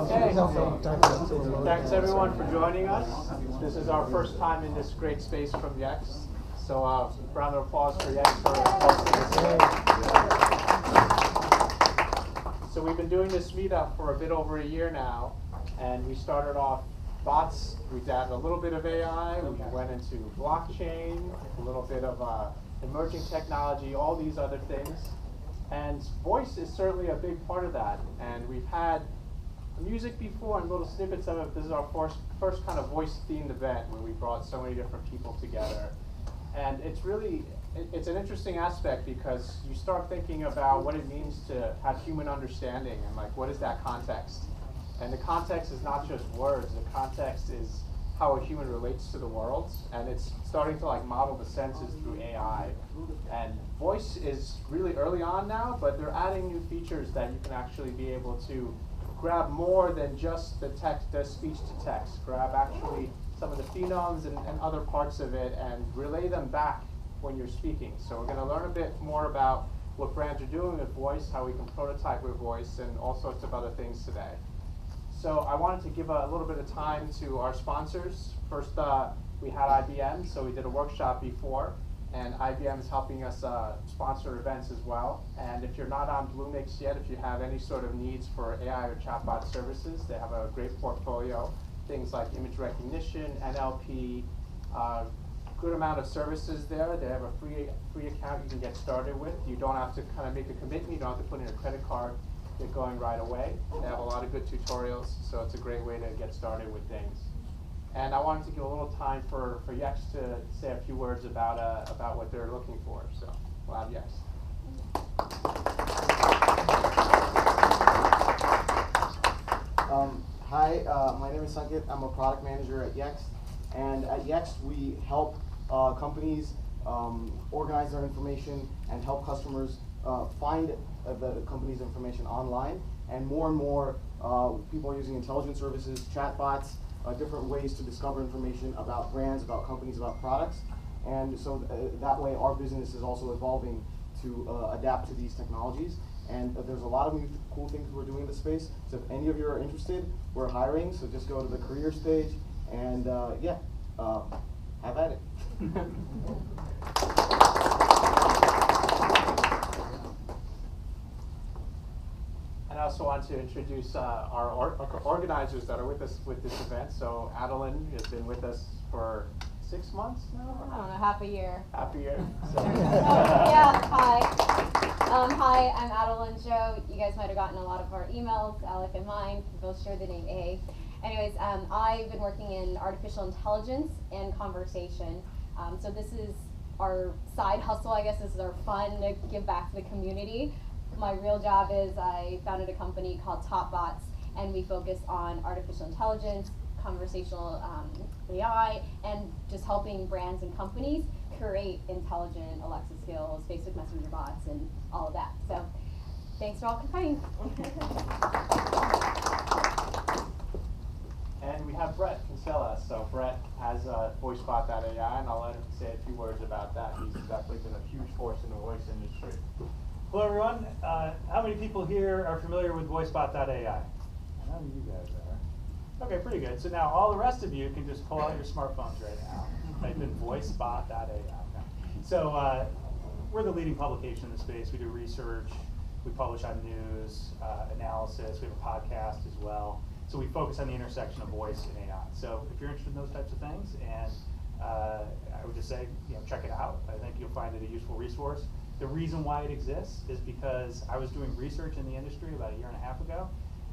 Okay, thanks everyone for joining us. This is our first time in this great space from Yext. So round of applause for Yext for hosting this. So we've been doing this meetup for a bit over a year now, and we started off bots. We added a little bit of AI. We went into blockchain, a little bit of emerging technology, all these other things. And voice is certainly a big part of that. And we've had music before and little snippets of it. This is our first kind of voice-themed event where we brought so many different people together. And it's an interesting aspect because you start thinking about what it means to have human understanding and like what is that context. And the context is not just words, the context is how a human relates to the world, and it's starting to like model the senses through AI. And voice is really early on now, but they're adding new features that you can actually be able to grab more than just the text, the speech to text. Grab actually some of the phonemes and other parts of it and relay them back when you're speaking. So we're going to learn a bit more about what brands are doing with voice, how we can prototype with voice, and all sorts of other things today. So I wanted to give a little bit of time to our sponsors. First, we had IBM, so we did a workshop before, and IBM is helping us sponsor events as well. And if you're not on Bluemix yet, if you have any sort of needs for AI or chatbot services, they have a great portfolio. Things like image recognition, NLP, good amount of services there. They have a free account you can get started with. You don't have to kind of make a commitment. You don't have to put in a credit card. Get going right away. They have a lot of good tutorials, so it's a great way to get started with things. And I wanted to give a little time for Yext to say a few words about what they're looking for. So we'll have Yext. Hi, my name is Sanket. I'm a product manager at Yext. And at Yext, we help companies organize their information and help customers find the company's information online. And more people are using intelligent services, chatbots, different ways to discover information about brands, about companies, about products. And so that way our business is also evolving to adapt to these technologies. And there's a lot of new cool things we're doing in this space. So if any of you are interested, we're hiring. So just go to the careers page and have at it. And I also want to introduce our organizers that are with us with this event. So Adeline has been with us for 6 months now? I don't know, half a year. Half a year. So. Yeah, hi. Hi, I'm Adeline Joe. You guys might have gotten a lot of our emails, Alec and mine. We both share the name A. Anyways, I've been working in artificial intelligence and conversation. So this is our side hustle, I guess. This is our fun to give back to the community. My real job is I founded a company called TopBots, and we focus on artificial intelligence, conversational AI, and just helping brands and companies create intelligent Alexa skills, Facebook Messenger bots, and all of that. So thanks for all coming. And we have Brett Kinsella. So Brett has Voicebot.ai, and I'll let him say a few words about that. He's definitely been a huge force in the voice industry. Hello everyone. How many people here are familiar with Voicebot.ai? I know you guys are. Okay, pretty good. So now all the rest of you can just pull out your smartphones right now. Type in Voicebot.ai. So we're the leading publication in the space. We do research, we publish on news, analysis, we have a podcast as well. So we focus on the intersection of voice and AI. So if you're interested in those types of things, and I would just say, check it out. I think you'll find it a useful resource. The reason why it exists is because I was doing research in the industry about 1.5 years ago,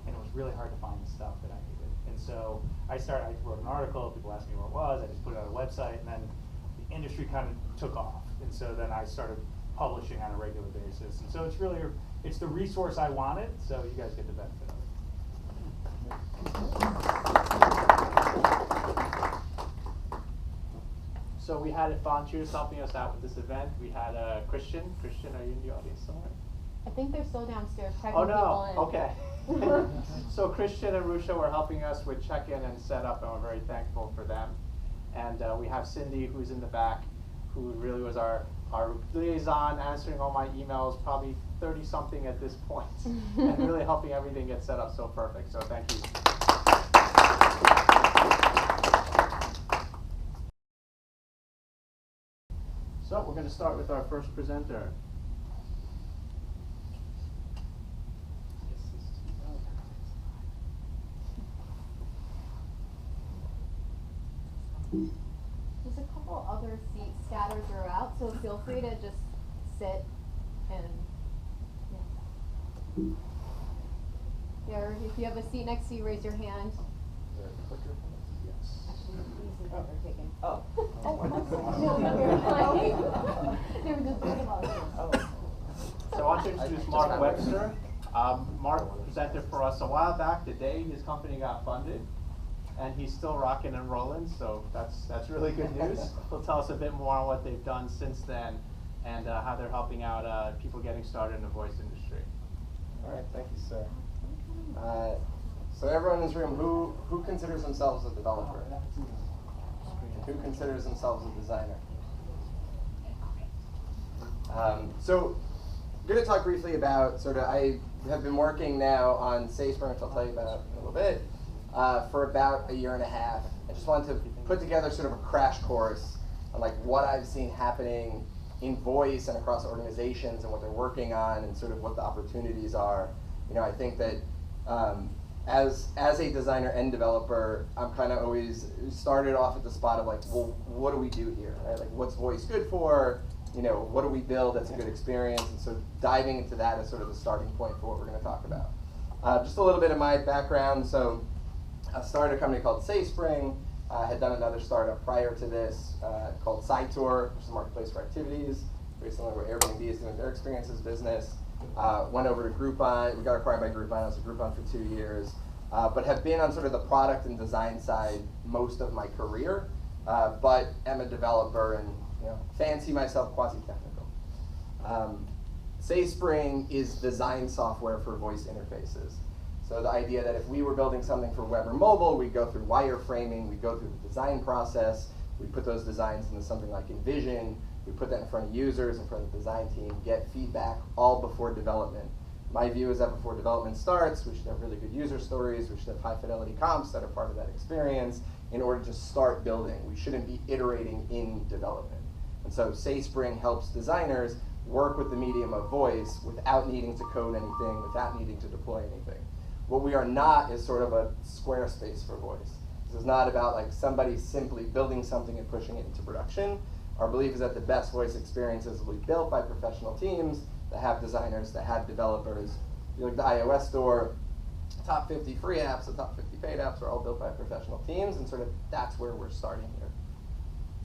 and it was really hard to find the stuff that I needed. And so I wrote an article, people asked me what it was, I just put it on a website, and then the industry kind of took off. And so then I started publishing on a regular basis. And so it's the resource I wanted, so you guys get the benefit of it. So we had volunteers helping us out with this event. We had Christian. Christian, are you in the audience somewhere? I think they're still downstairs checking people in. Oh no, okay. So Christian and Rusha were helping us with check-in and setup, and we're very thankful for them. And we have Cindy, who's in the back, who really was our our liaison answering all my emails, probably 30-something at this point, and really helping everything get set up so perfect. So thank you. So we're going to start with our first presenter. There's a couple other seats scattered throughout, so feel free to just sit and, yeah. If you have a seat next to you, raise your hand. Yes. Actually, these are they're taken. Oh. They were just thinking about it. So I want to introduce Mark Webster. Mark presented for us a while back the day his company got funded, and he's still rocking and rolling, so that's really good news. He'll tell us a bit more on what they've done since then and how they're helping out people getting started in the voice industry. All right, thank you, sir. So everyone in this room, who considers themselves a developer? Who considers themselves a designer? So I'm going to talk briefly about I have been working now on SaySpring, which I'll tell you about in a little bit, for about a year and a half. I just wanted to put together sort of a crash course on like what I've seen happening in voice and across organizations and what they're working on and sort of what the opportunities are. You know, I think that as a designer and developer, I'm kind of always started off at the spot of like, well, what do we do here, right? Like, what's voice good for? You know, what do we build that's a good experience? And so diving into that is sort of the starting point for what we're going to talk about. Just a little bit of my background. So I started a company called SaySpring. I had done another startup prior to this called SciTour, which is a marketplace for activities, very similar to what Airbnb is doing their experiences business. Went over to Groupon. We got acquired by Groupon. I was at Groupon for 2 years, but have been on sort of the product and design side most of my career, but am a developer and fancy myself quasi-technical. SaySpring is design software for voice interfaces. So the idea that if we were building something for web or mobile, we'd go through wireframing, we'd go through the design process, we'd put those designs into something like InVision, we put that in front of users, in front of the design team, get feedback all before development. My view is that before development starts, we should have really good user stories, we should have high fidelity comps that are part of that experience in order to start building. We shouldn't be iterating in development. And so SaySpring helps designers work with the medium of voice without needing to code anything, without needing to deploy anything. What we are not is sort of a Squarespace for voice. This is not about like somebody simply building something and pushing it into production. Our belief is that the best voice experiences will be built by professional teams that have designers, that have developers. You look at the iOS store, top 50 free apps, the top 50 paid apps are all built by professional teams, and sort of that's where we're starting here.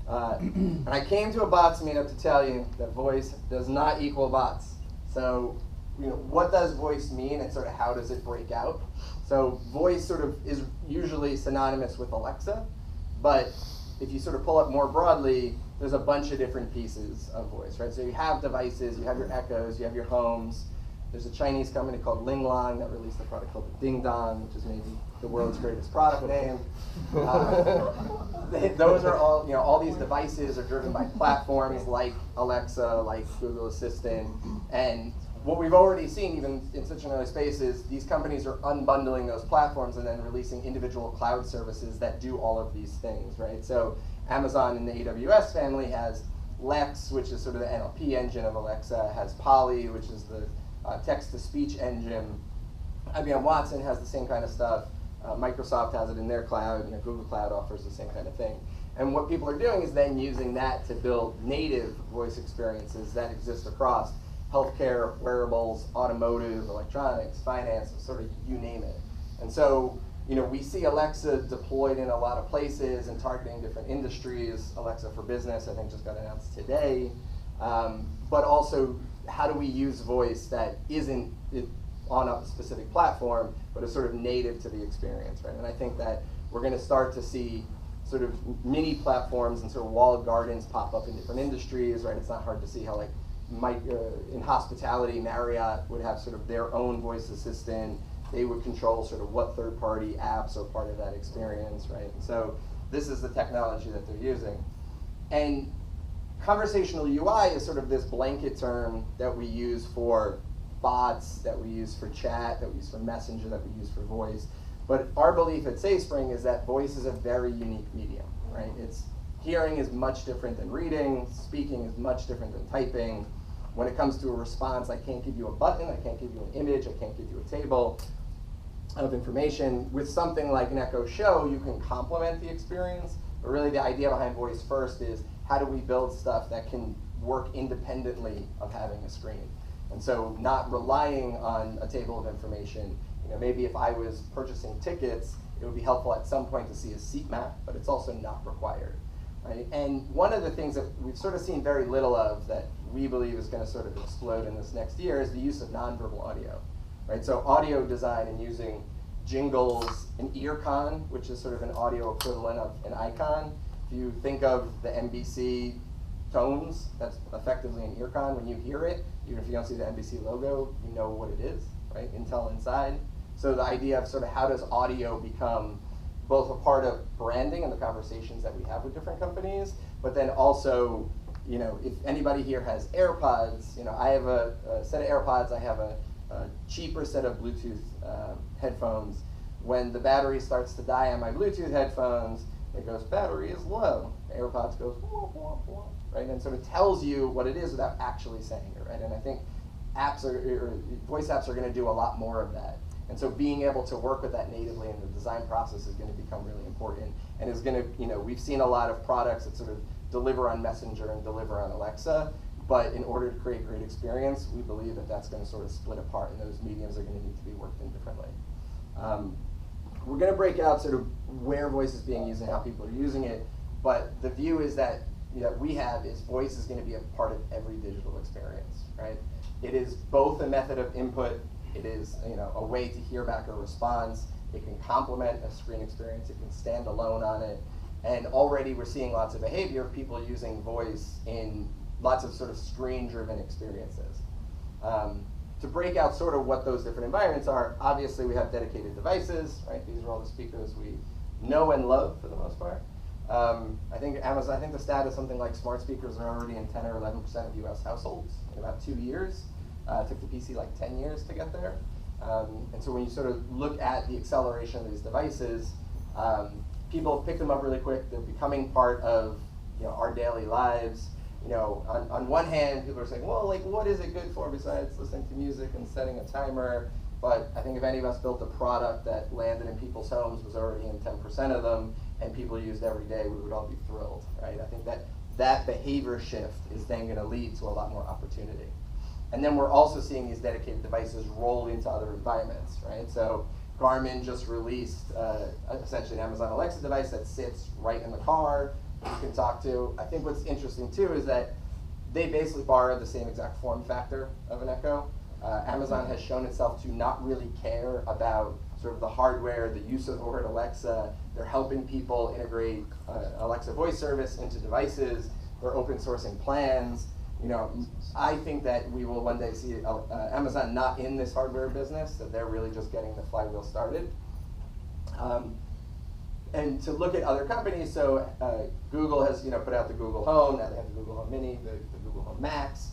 And I came to a bots meetup to tell you that voice does not equal bots. So, what does voice mean and sort of how does it break out? So voice sort of is usually synonymous with Alexa, but if you sort of pull up more broadly, there's a bunch of different pieces of voice, right? So you have devices, you have your Echoes, you have your Homes. There's a Chinese company called Linglong that released a product called the Ding Dong, which is maybe the world's greatest product name. Those are all these devices are driven by platforms like Alexa, like Google Assistant, and what we've already seen, even in such an early space, is these companies are unbundling those platforms and then releasing individual cloud services that do all of these things, right? So Amazon in the AWS family has Lex, which is sort of the NLP engine of Alexa, has Polly, which is the text-to-speech engine. IBM Watson has the same kind of stuff. Microsoft has it in their cloud, Google Cloud offers the same kind of thing. And what people are doing is then using that to build native voice experiences that exist across healthcare, wearables, automotive, electronics, finance, sort of you name it. And so, we see Alexa deployed in a lot of places and targeting different industries. Alexa for Business, I think, just got announced today. But also, how do we use voice that isn't on a specific platform, but is sort of native to the experience, right? And I think that we're going to start to see sort of mini platforms and sort of walled gardens pop up in different industries, right? It's not hard to see how, like, in hospitality, Marriott would have sort of their own voice assistant. They would control sort of what third-party apps are part of that experience, right? And so this is the technology that they're using. And conversational UI is sort of this blanket term that we use for bots, that we use for chat, that we use for messenger, that we use for voice. But our belief at SaySpring is that voice is a very unique medium, right? Hearing is much different than reading, speaking is much different than typing. When it comes to a response, I can't give you a button, I can't give you an image, I can't give you a table of information. With something like an Echo Show, you can complement the experience, but really the idea behind Voice First is how do we build stuff that can work independently of having a screen? And so not relying on a table of information. Maybe if I was purchasing tickets, it would be helpful at some point to see a seat map, but it's also not required. Right? And one of the things that we've sort of seen very little of that we believe is going to sort of explode in this next year is the use of nonverbal audio. Right? So audio design and using jingles, an earcon, which is sort of an audio equivalent of an icon. If you think of the NBC tones, that's effectively an earcon. When you hear it, even if you don't see the NBC logo, you know what it is, right? Intel Inside. So the idea of sort of how does audio become both a part of branding and the conversations that we have with different companies, but then also, if anybody here has AirPods, I have a set of AirPods, I have a cheaper set of Bluetooth headphones. When the battery starts to die on my Bluetooth headphones, it goes, battery is low. AirPods goes, wah, wah, wah, right? And sort of tells you what it is without actually saying it, right? And I think voice apps are going to do a lot more of that. And so being able to work with that natively in the design process is going to become really important, and is going to, we've seen a lot of products that sort of deliver on Messenger and deliver on Alexa, but in order to create a great experience, we believe that that's going to sort of split apart, and those mediums are going to need to be worked in differently. We're going to break out sort of where voice is being used and how people are using it, but the view is that we have is voice is going to be a part of every digital experience, right? It is both a method of input. It is a way to hear back a response. It can complement a screen experience. It can stand alone on it. And already we're seeing lots of behavior of people using voice in lots of sort of screen-driven experiences. To break out sort of what those different environments are, obviously we have dedicated devices, right? These are all the speakers we know and love for the most part. I think the stat is something like smart speakers are already in 10 or 11% of US households in about 2 years. It took the PC like 10 years to get there. And so when you sort of look at the acceleration of these devices, people pick them up really quick. They're becoming part of our daily lives. On one hand, people are saying, well, like, what is it good for besides listening to music and setting a timer? But I think if any of us built a product that landed in people's homes, was already in 10% of them, and people used every day, we would all be thrilled, right? I think that behavior shift is then going to lead to a lot more opportunity. And then we're also seeing these dedicated devices roll into other environments, right? So Garmin just released essentially an Amazon Alexa device that sits right in the car that you can talk to. I think what's interesting too is that they basically borrowed the same exact form factor of an Echo. Amazon has shown itself to not really care about sort of the hardware, the use of the word Alexa. They're helping people integrate Alexa voice service into devices. They're open sourcing plans. I think that we will one day see Amazon not in this hardware business, that they're really just getting the flywheel started. And to look at other companies, so Google has put out the Google Home, now they have the Google Home Mini, the Google Home Max,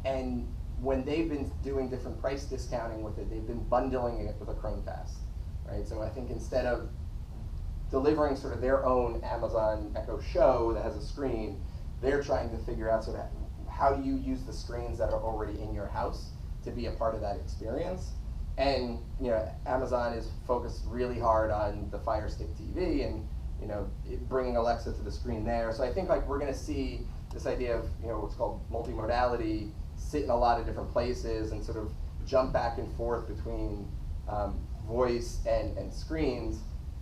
and when they've been doing different price discounting with it, they've been bundling it with a Chromecast, right? So I think instead of delivering sort of their own Amazon Echo Show that has a screen, they're trying to figure out sort of how do you use the screens that are already in your house to be a part of that experience. And Amazon is focused really hard on the Fire Stick TV and bringing Alexa to the screen there. So I think like we're going to see this idea of what's called multimodality sit in a lot of different places and sort of jump back and forth between voice and screens.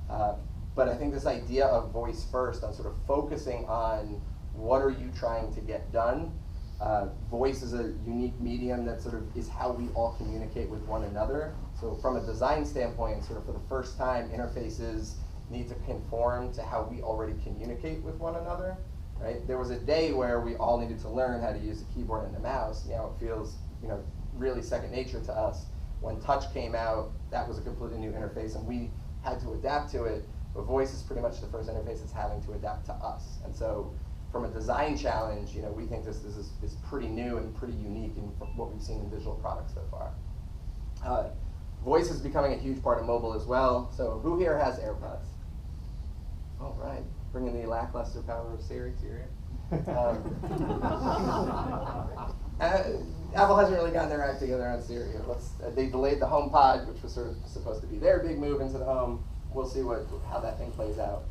But I think this idea of voice first, on sort of focusing on what are you trying to get done. Voice is a unique medium that sort of is how we all communicate with one another. So from a design standpoint, sort of for the first time, interfaces need to conform to how we already communicate with one another, right? There was a day where we all needed to learn how to use the keyboard and the mouse. Now it feels, really second nature to us. When touch came out, that was a completely new interface, and we had to adapt to it. But voice is pretty much the first interface that's having to adapt to us. And so from a design challenge, we think this is pretty new and pretty unique in what we've seen in visual products so far. Voice is becoming a huge part of mobile as well. So who here has AirPods? All right, bringing the lackluster power of Siri to your ear. Apple hasn't really gotten their act together on Siri. They delayed the HomePod, which was sort of supposed to be their big move into the home. We'll see how that thing plays out.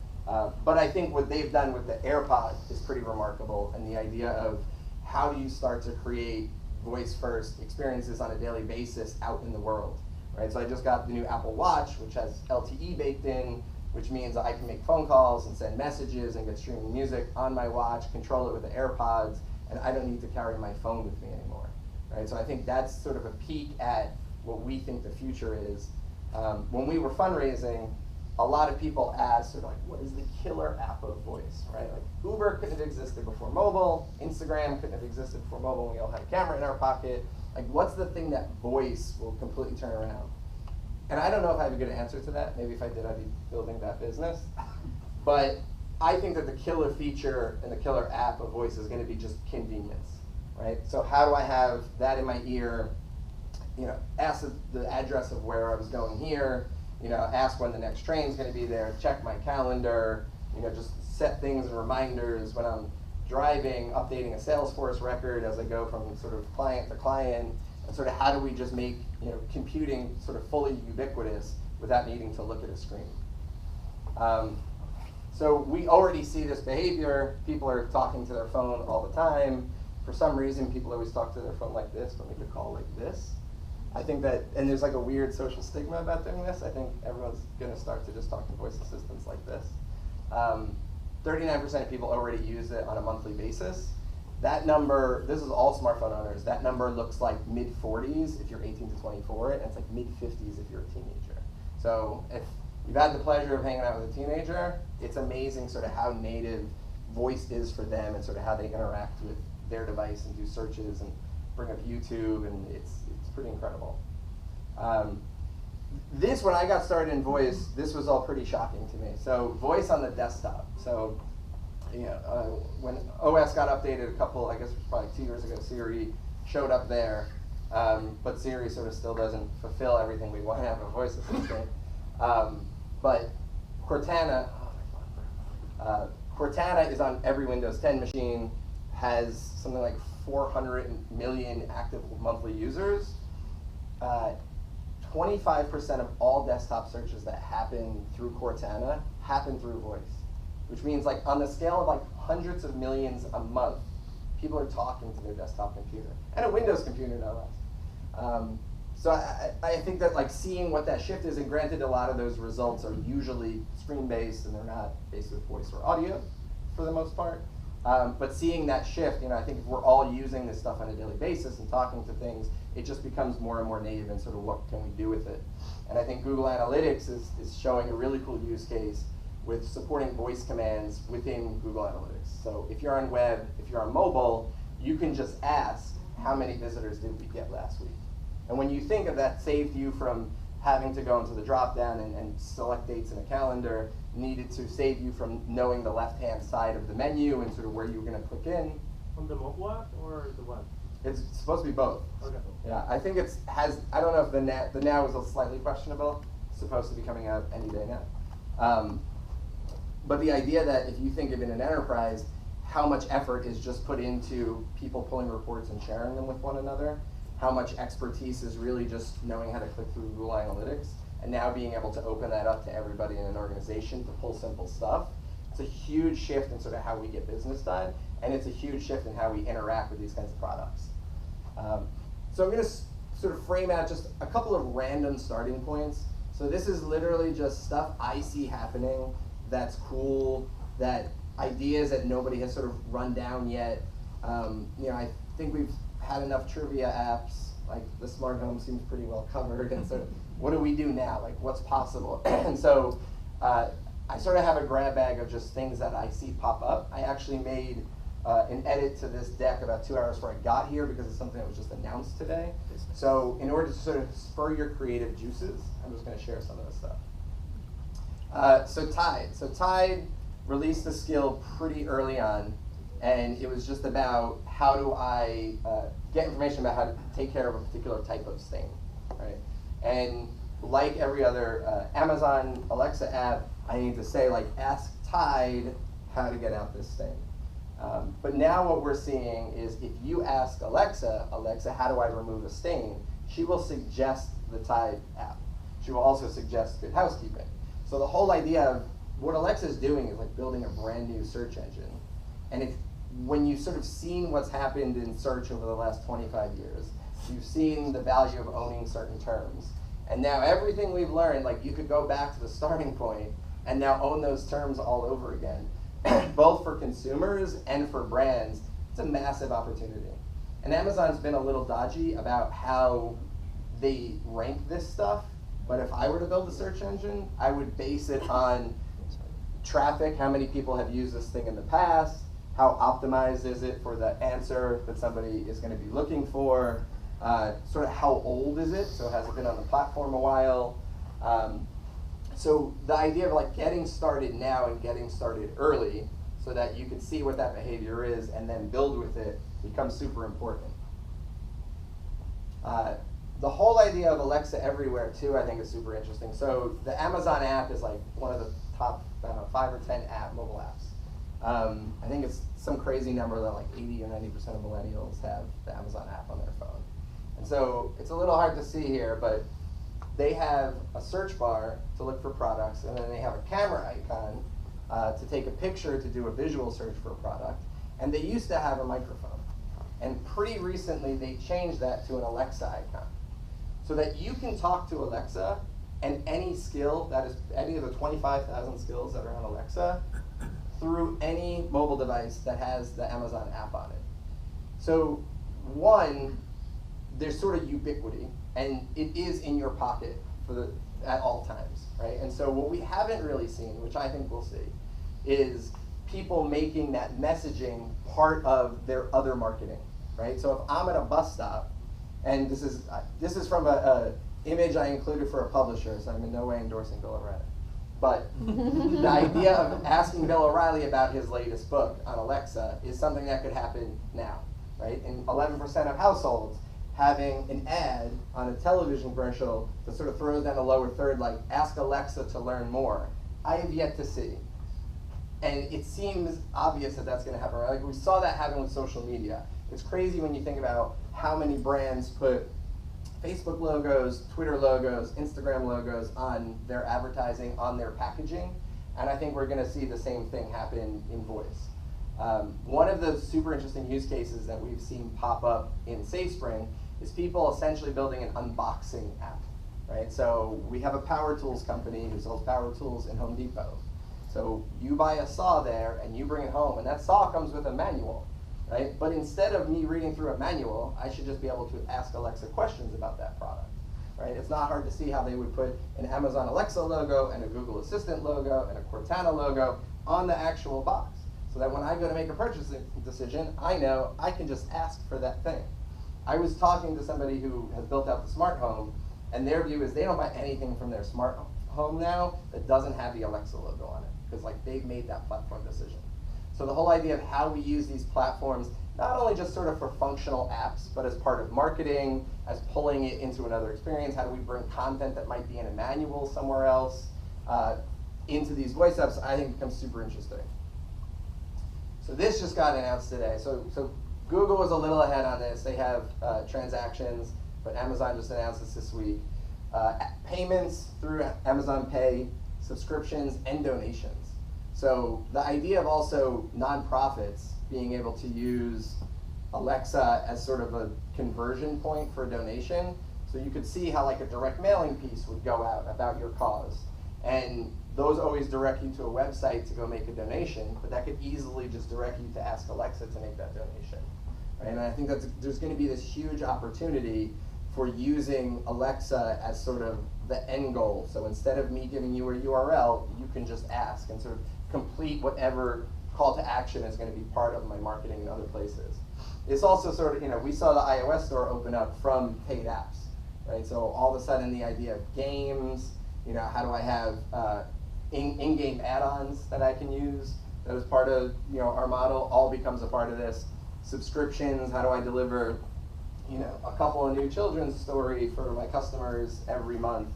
But I think what they've done with the AirPod is pretty remarkable, and the idea of how do you start to create voice-first experiences on a daily basis out in the world, right? So I just got the new Apple Watch, which has LTE baked in, which means I can make phone calls and send messages and get streaming music on my watch, control it with the AirPods, and I don't need to carry my phone with me anymore, right? So I think that's sort of a peek at what we think the future is. When we were fundraising, a lot of people asked, sort of like, what is the killer app of voice, right? Like Uber couldn't have existed before mobile, Instagram couldn't have existed before mobile, we all had a camera in our pocket. Like, what's the thing that voice will completely turn around? And I don't know if I have a good answer to that. Maybe if I did, I'd be building that business. But I think that the killer feature and the killer app of voice is going to be just convenience, right? So how do I have that in my ear, ask the address of where I was going here, ask when the next train's going to be there, check my calendar, just set things and reminders when I'm driving, updating a Salesforce record as I go from sort of client to client, and sort of how do we just make computing sort of fully ubiquitous without needing to look at a screen. So we already see this behavior. People are talking to their phone all the time. For some reason, people always talk to their phone like this, but make a call like this. I think that, and there's like a weird social stigma about doing this. I think everyone's going to start to just talk to voice assistants like this. 39% of people already use it on a monthly basis. That number, this is all smartphone owners, that number looks like mid-40s if you're 18 to 24, and it's like mid-50s if you're a teenager. So if you've had the pleasure of hanging out with a teenager, it's amazing sort of how native voice is for them and sort of how they interact with their device and do searches and bring up YouTube, and it's pretty incredible. When I got started in voice, this was all pretty shocking to me. So voice on the desktop. So when OS got updated I guess it was probably 2 years ago, Siri showed up there, but Siri sort of still doesn't fulfill everything we want to have a voice assistant. But Cortana, Cortana is on every Windows 10 machine, has something like 400 million active monthly users. 25% of all desktop searches that happen through Cortana happen through voice, which means like on the scale of like hundreds of millions a month, people are talking to their desktop computer, and a Windows computer no less. So I think that like seeing what that shift is, and granted a lot of those results are usually screen-based and they're not based with voice or audio for the most part, but seeing that shift, I think if we're all using this stuff on a daily basis and talking to things, it just becomes more and more native and sort of what can we do with it. And I think Google Analytics is showing a really cool use case with supporting voice commands within Google Analytics. So if you're on web, if you're on mobile, you can just ask, how many visitors did we get last week? And when you think of that, saved you from having to go into the drop-down and select dates in a calendar, needed to save you from knowing the left-hand side of the menu and sort of where you were going to click in. On the mobile app or the web? It's supposed to be both. Okay. Yeah, I think I don't know if the now is slightly questionable. It's supposed to be coming out any day now. But the idea that if you think of it in an enterprise, how much effort is just put into people pulling reports and sharing them with one another, how much expertise is really just knowing how to click through Google Analytics, and now being able to open that up to everybody in an organization to pull simple stuff. It's a huge shift in sort of how we get business done, and it's a huge shift in how we interact with these kinds of products. So I'm going to sort of frame out just a couple of random starting points. So this is literally just stuff I see happening that's cool, that ideas that nobody has sort of run down yet. I think we've had enough trivia apps, like the smart home seems pretty well covered, and so what do we do now? Like, what's possible? And so I sort of have a grab bag of just things that I see pop up. I actually made an edit to this deck about 2 hours before I got here because it's something that was just announced today. So in order to sort of spur your creative juices, I'm just going to share some of this stuff. So Tide released the skill pretty early on. And it was just about how do I get information about how to take care of a particular type of stain, right? And like every other Amazon Alexa app, I need to say, like, ask Tide how to get out this stain. But now what we're seeing is if you ask Alexa, Alexa, how do I remove a stain? She will suggest the Tide app. She will also suggest Good Housekeeping. So the whole idea of what Alexa is doing is like building a brand new search engine. And if when you've sort of seen what's happened in search over the last 25 years, you've seen the value of owning certain terms. And now everything we've learned, like you could go back to the starting point and now own those terms all over again, both for consumers and for brands. It's a massive opportunity. And Amazon's been a little dodgy about how they rank this stuff, but if I were to build a search engine, I would base it on traffic, how many people have used this thing in the past, how optimized is it for the answer that somebody is going to be looking for, sort of how old is it, so has it been on the platform a while. So the idea of like getting started now and getting started early so that you can see what that behavior is and then build with it becomes super important. The whole idea of Alexa everywhere too, I think, is super interesting. So the Amazon app is like one of the top, I don't know, 5 or 10 mobile apps. I think it's some crazy number that like 80 or 90% of millennials have the Amazon app on their phone. And so it's a little hard to see here, but they have a search bar to look for products, and then they have a camera icon to take a picture to do a visual search for a product. And they used to have a microphone. And pretty recently, they changed that to an Alexa icon. So that you can talk to Alexa, and any skill, that is any of the 25,000 skills that are on Alexa, through any mobile device that has the Amazon app on it. So one, there's sort of ubiquity, and it is in your pocket at all times, right? And so what we haven't really seen, which I think we'll see, is people making that messaging part of their other marketing, right? So if I'm at a bus stop, and this is from a image I included for a publisher, so I'm in no way endorsing Bill O'Reilly. But the idea of asking Bill O'Reilly about his latest book on Alexa is something that could happen now, right? In 11% of households, having an ad on a television commercial that sort of throws down the lower third, like, ask Alexa to learn more, I have yet to see. And it seems obvious that that's gonna happen, right? Like we saw that happen with social media. It's crazy when you think about how many brands put Facebook logos, Twitter logos, Instagram logos on their advertising, on their packaging. And I think we're gonna see the same thing happen in voice. One of the super interesting use cases that we've seen pop up in SaySpring is people essentially building an unboxing app, right? So we have a power tools company who sells power tools in Home Depot. So you buy a saw there and you bring it home, and that saw comes with a manual, right? But instead of me reading through a manual, I should just be able to ask Alexa questions about that product, right? It's not hard to see how they would put an Amazon Alexa logo and a Google Assistant logo and a Cortana logo on the actual box, so that when I go to make a purchasing decision, I know I can just ask for that thing. I was talking to somebody who has built out the smart home, and their view is they don't buy anything from their smart home now that doesn't have the Alexa logo on it, because like they've made that platform decision. So the whole idea of how we use these platforms, not only just sort of for functional apps, but as part of marketing, as pulling it into another experience, how do we bring content that might be in a manual somewhere else into these voice apps, I think becomes super interesting. So this just got announced today. So Google was a little ahead on this. They have transactions, but Amazon just announced this week. Payments through Amazon Pay, subscriptions, and donations. So the idea of also nonprofits being able to use Alexa as sort of a conversion point for a donation. So you could see how like a direct mailing piece would go out about your cause. And those always direct you to a website to go make a donation, but that could easily just direct you to ask Alexa to make that donation. Right? And I think there's going to be this huge opportunity for using Alexa as sort of the end goal. So instead of me giving you a URL, you can just ask and sort of complete whatever call to action is going to be part of my marketing in other places. It's also sort of, you know, we saw the iOS store open up from paid apps, right? So all of a sudden the idea of games, you know, how do I have in-game add-ons that I can use? that is part of our model, all becomes a part of this. Subscriptions, how do I deliver a couple of new children's story for my customers every month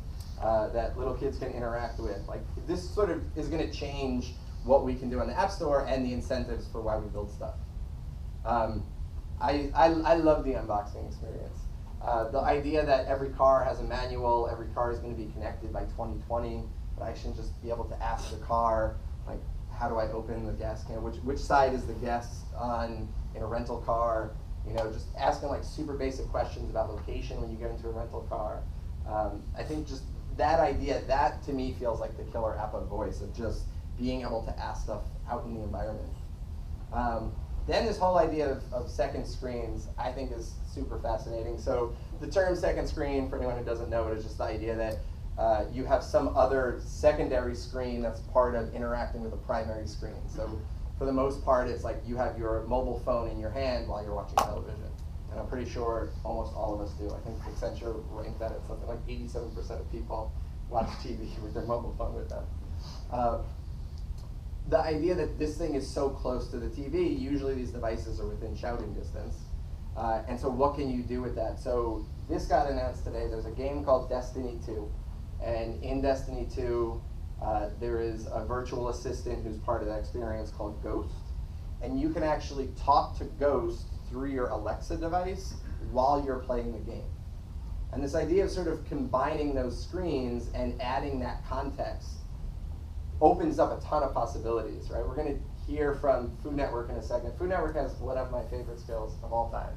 that little kids can interact with. Like, this sort of is going to change what we can do on the App Store and the incentives for why we build stuff. I love the unboxing experience. The idea that every car has a manual, every car is going to be connected by 2020, but I shouldn't just be able to ask the car, like, how do I open the gas can? Which side is the gas on in a rental car? Just asking like super basic questions about location when you get into a rental car. I think just that idea, that to me feels like the killer app of voice, of just being able to ask stuff out in the environment. Then this whole idea of second screens, I think is super fascinating. So the term second screen, for anyone who doesn't know it, is just the idea that you have some other secondary screen that's part of interacting with a primary screen. So for the most part, it's like you have your mobile phone in your hand while you're watching television. And I'm pretty sure almost all of us do. I think Accenture ranked that at something like 87% of people watch TV with their mobile phone with them. The idea that this thing is so close to the TV, usually these devices are within shouting distance. And so what can you do with that? So this got announced today. There's a game called Destiny 2. And in Destiny 2, there is a virtual assistant who's part of that experience called Ghost. And you can actually talk to Ghost through your Alexa device while you're playing the game. And this idea of sort of combining those screens and adding that context opens up a ton of possibilities, right? We're going to hear from Food Network in a second. Food Network has one of my favorite skills of all time.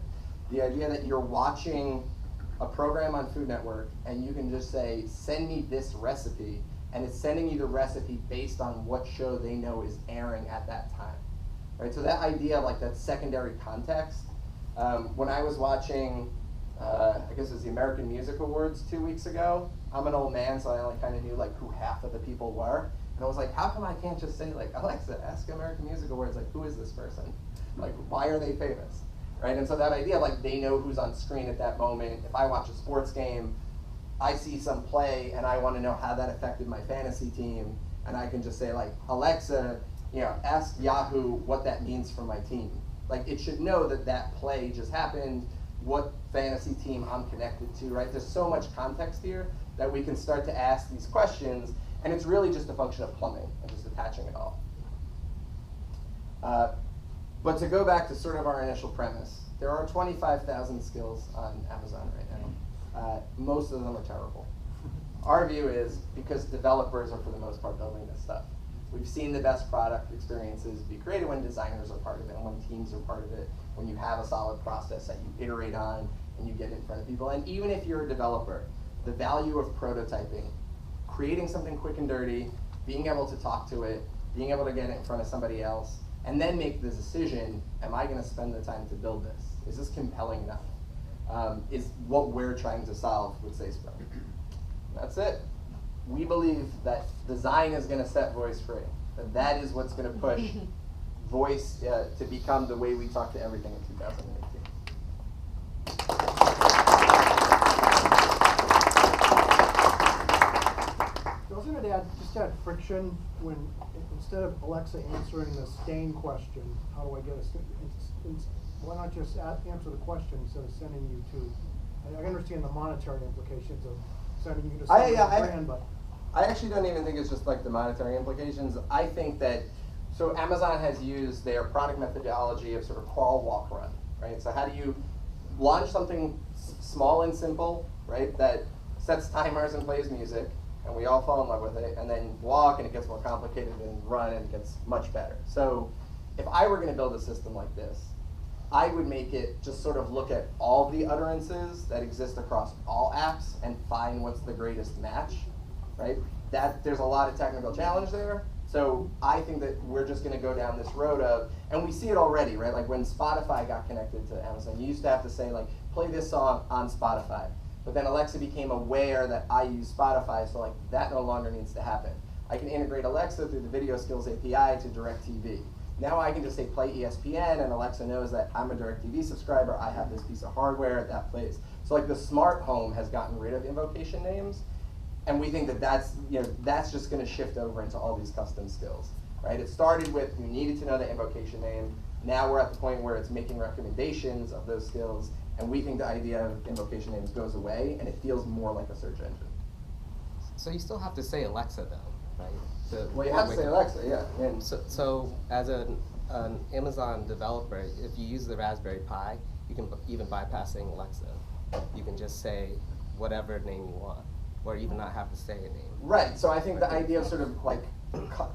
The idea that you're watching a program on Food Network and you can just say, send me this recipe, and it's sending you the recipe based on what show they know is airing at that time, right? So that idea of like that secondary context, when I was watching, I guess it was the American Music Awards 2 weeks ago, I'm an old man, so I only kind of knew like who half of the people were. And I was like, how come I can't just say like, Alexa, ask American Music Awards, like, who is this person? Like, why are they famous? Right? And so that idea of like, they know who's on screen at that moment. If I watch a sports game, I see some play and I want to know how that affected my fantasy team. And I can just say like, Alexa, ask Yahoo what that means for my team. Like, it should know that that play just happened, what fantasy team I'm connected to, right? There's so much context here that we can start to ask these questions. And it's really just a function of plumbing and just attaching it all. But to go back to sort of our initial premise, there are 25,000 skills on Amazon right now. Most of them are terrible. Our view is because developers are for the most part building this stuff. We've seen the best product experiences be created when designers are part of it, and when teams are part of it, when you have a solid process that you iterate on and you get in front of people. And even if you're a developer, the value of prototyping, creating something quick and dirty, being able to talk to it, being able to get it in front of somebody else, and then make the decision, am I going to spend the time to build this? Is this compelling enough? Is what we're trying to solve with SaySpring. That's it. We believe that design is going to set voice free. That is what's going to push voice to become the way we talk to everything in 2018. Doesn't it add friction when instead of Alexa answering the stain question, how do I get a stain? Why not just answer the question instead of sending you to? I understand the monetary implications of sending you to some brand, but I actually don't even think it's just like the monetary implications. I think that, so Amazon has used their product methodology of sort of crawl, walk, run, right? So how do you launch something small and simple, right, that sets timers and plays music, and we all fall in love with it, and then walk and it gets more complicated, and run and it gets much better. So if I were going to build a system like this, I would make it just sort of look at all the utterances that exist across all apps and find what's the greatest match, right? There's a lot of technical challenge there. So I think that we're just going to go down this road of, and we see it already, right? Like when Spotify got connected to Amazon, you used to have to say like, play this song on Spotify. But then Alexa became aware that I use Spotify, so like that no longer needs to happen. I can integrate Alexa through the Video Skills API to DirecTV. Now I can just say play ESPN, and Alexa knows that I'm a DirecTV subscriber, I have this piece of hardware that plays. So like the smart home has gotten rid of invocation names, and we think that that's just going to shift over into all these custom skills. right? It started with you needed to know the invocation name. Now we're at the point where it's making recommendations of those skills, and we think the idea of invocation names goes away, and it feels more like a search engine. So you still have to say Alexa though, right? Well, you have to say Alexa, yeah. And So as an Amazon developer, if you use the Raspberry Pi, you can even bypassing Alexa. You can just say whatever name you want, or even not have to say a name. right, so I think the idea of sort of like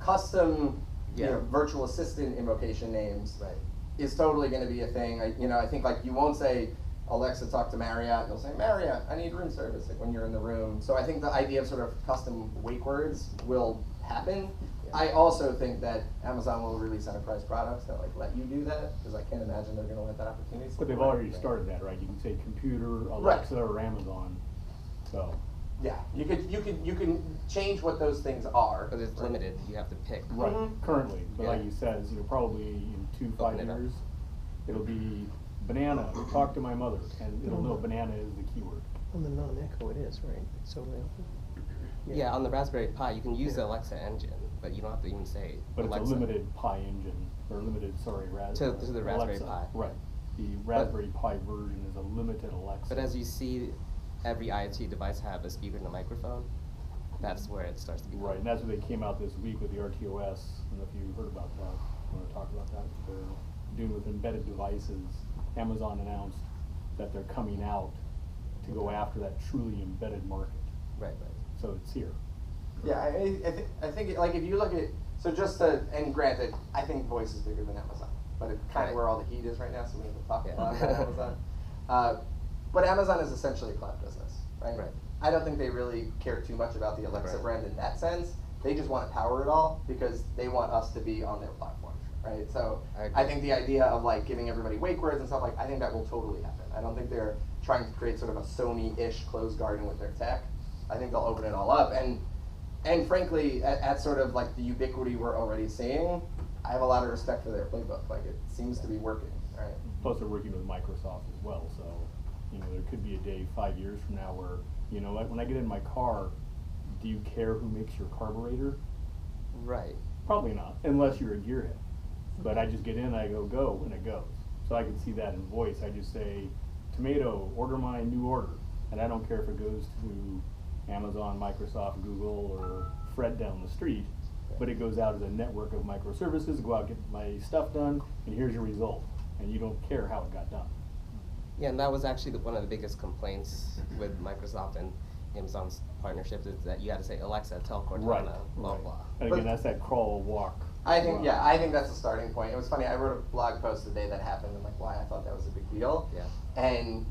custom Yeah. virtual assistant invocation names Right. is totally going to be a thing. I think like you won't say Alexa talk to Marriott, you'll say Marriott, I need room service, like when you're in the room. So I think the idea of sort of custom wake words will happen. Yeah. I also think that Amazon will release enterprise products that like let you do that, because I can't imagine they're going to let that opportunity. But they've already started that, right? You can say computer, Alexa, or Amazon. So Yeah, you can change what those things are. But it's limited. You have to pick. right, currently, but like Yeah. you said, probably in 5 Open it up. years, it'll be banana. Talk to my mother, and it'll know banana is the keyword. On the non-echo it is, right? It's totally open. Yeah, on the Raspberry Pi, you can use the Alexa engine, but you don't have to even say But Alexa. it's a limited Pi engine, or limited, sorry, To the Raspberry Alexa. Pi. Right. The Raspberry Pi version is a limited Alexa. But as you see, every IoT device have a speaker and a microphone. That's where it starts to be. Right, and that's what they came out this week with the RTOS. I don't know if you heard about that. Want to talk about that? They're doing with embedded devices. Amazon announced that they're coming out to go after that truly embedded market. Right. So it's here. Yeah, I think like if you look at, so just to, and granted, I think voice is bigger than Amazon, but it's kind of Right. where all the heat is right now, so we have to talk Yeah. about Amazon. But Amazon is essentially a cloud business, right? Right. I don't think they really care too much about the Alexa Right. brand in that sense. They just want to power it all because they want us to be on their platform, right? So I agree. I think the idea of like giving everybody wake words and stuff I think that will totally happen. I don't think they're trying to create sort of a Sony-ish closed garden with their tech. I think they'll open it all up, and frankly, at sort of like the ubiquity we're already seeing, I have a lot of respect for their playbook. Like it seems to be working, right? Plus, they're working with Microsoft as well. So, there could be a day 5 years from now where, like when I get in my car, do you care who makes your carburetor? Right. Probably not, unless you're a gearhead. But I just get in, I go, and it goes. So I can see that in voice. I just say, tomato, order my new order. And I don't care if it goes to Amazon, Microsoft, Google, or Fred down the street, but it goes out as a network of microservices, go out, get my stuff done, and here's your result. And you don't care how it got done. Yeah, and that was actually one of the biggest complaints with Microsoft and Amazon's partnership is that you had to say, Alexa, tell Cortana, Right. blah, blah. And But- again, that's that crawl, walk. I think, run. yeah, I think that's a starting point. It was funny, I wrote a blog post the day that happened and like why I thought that was a big deal. Yeah. And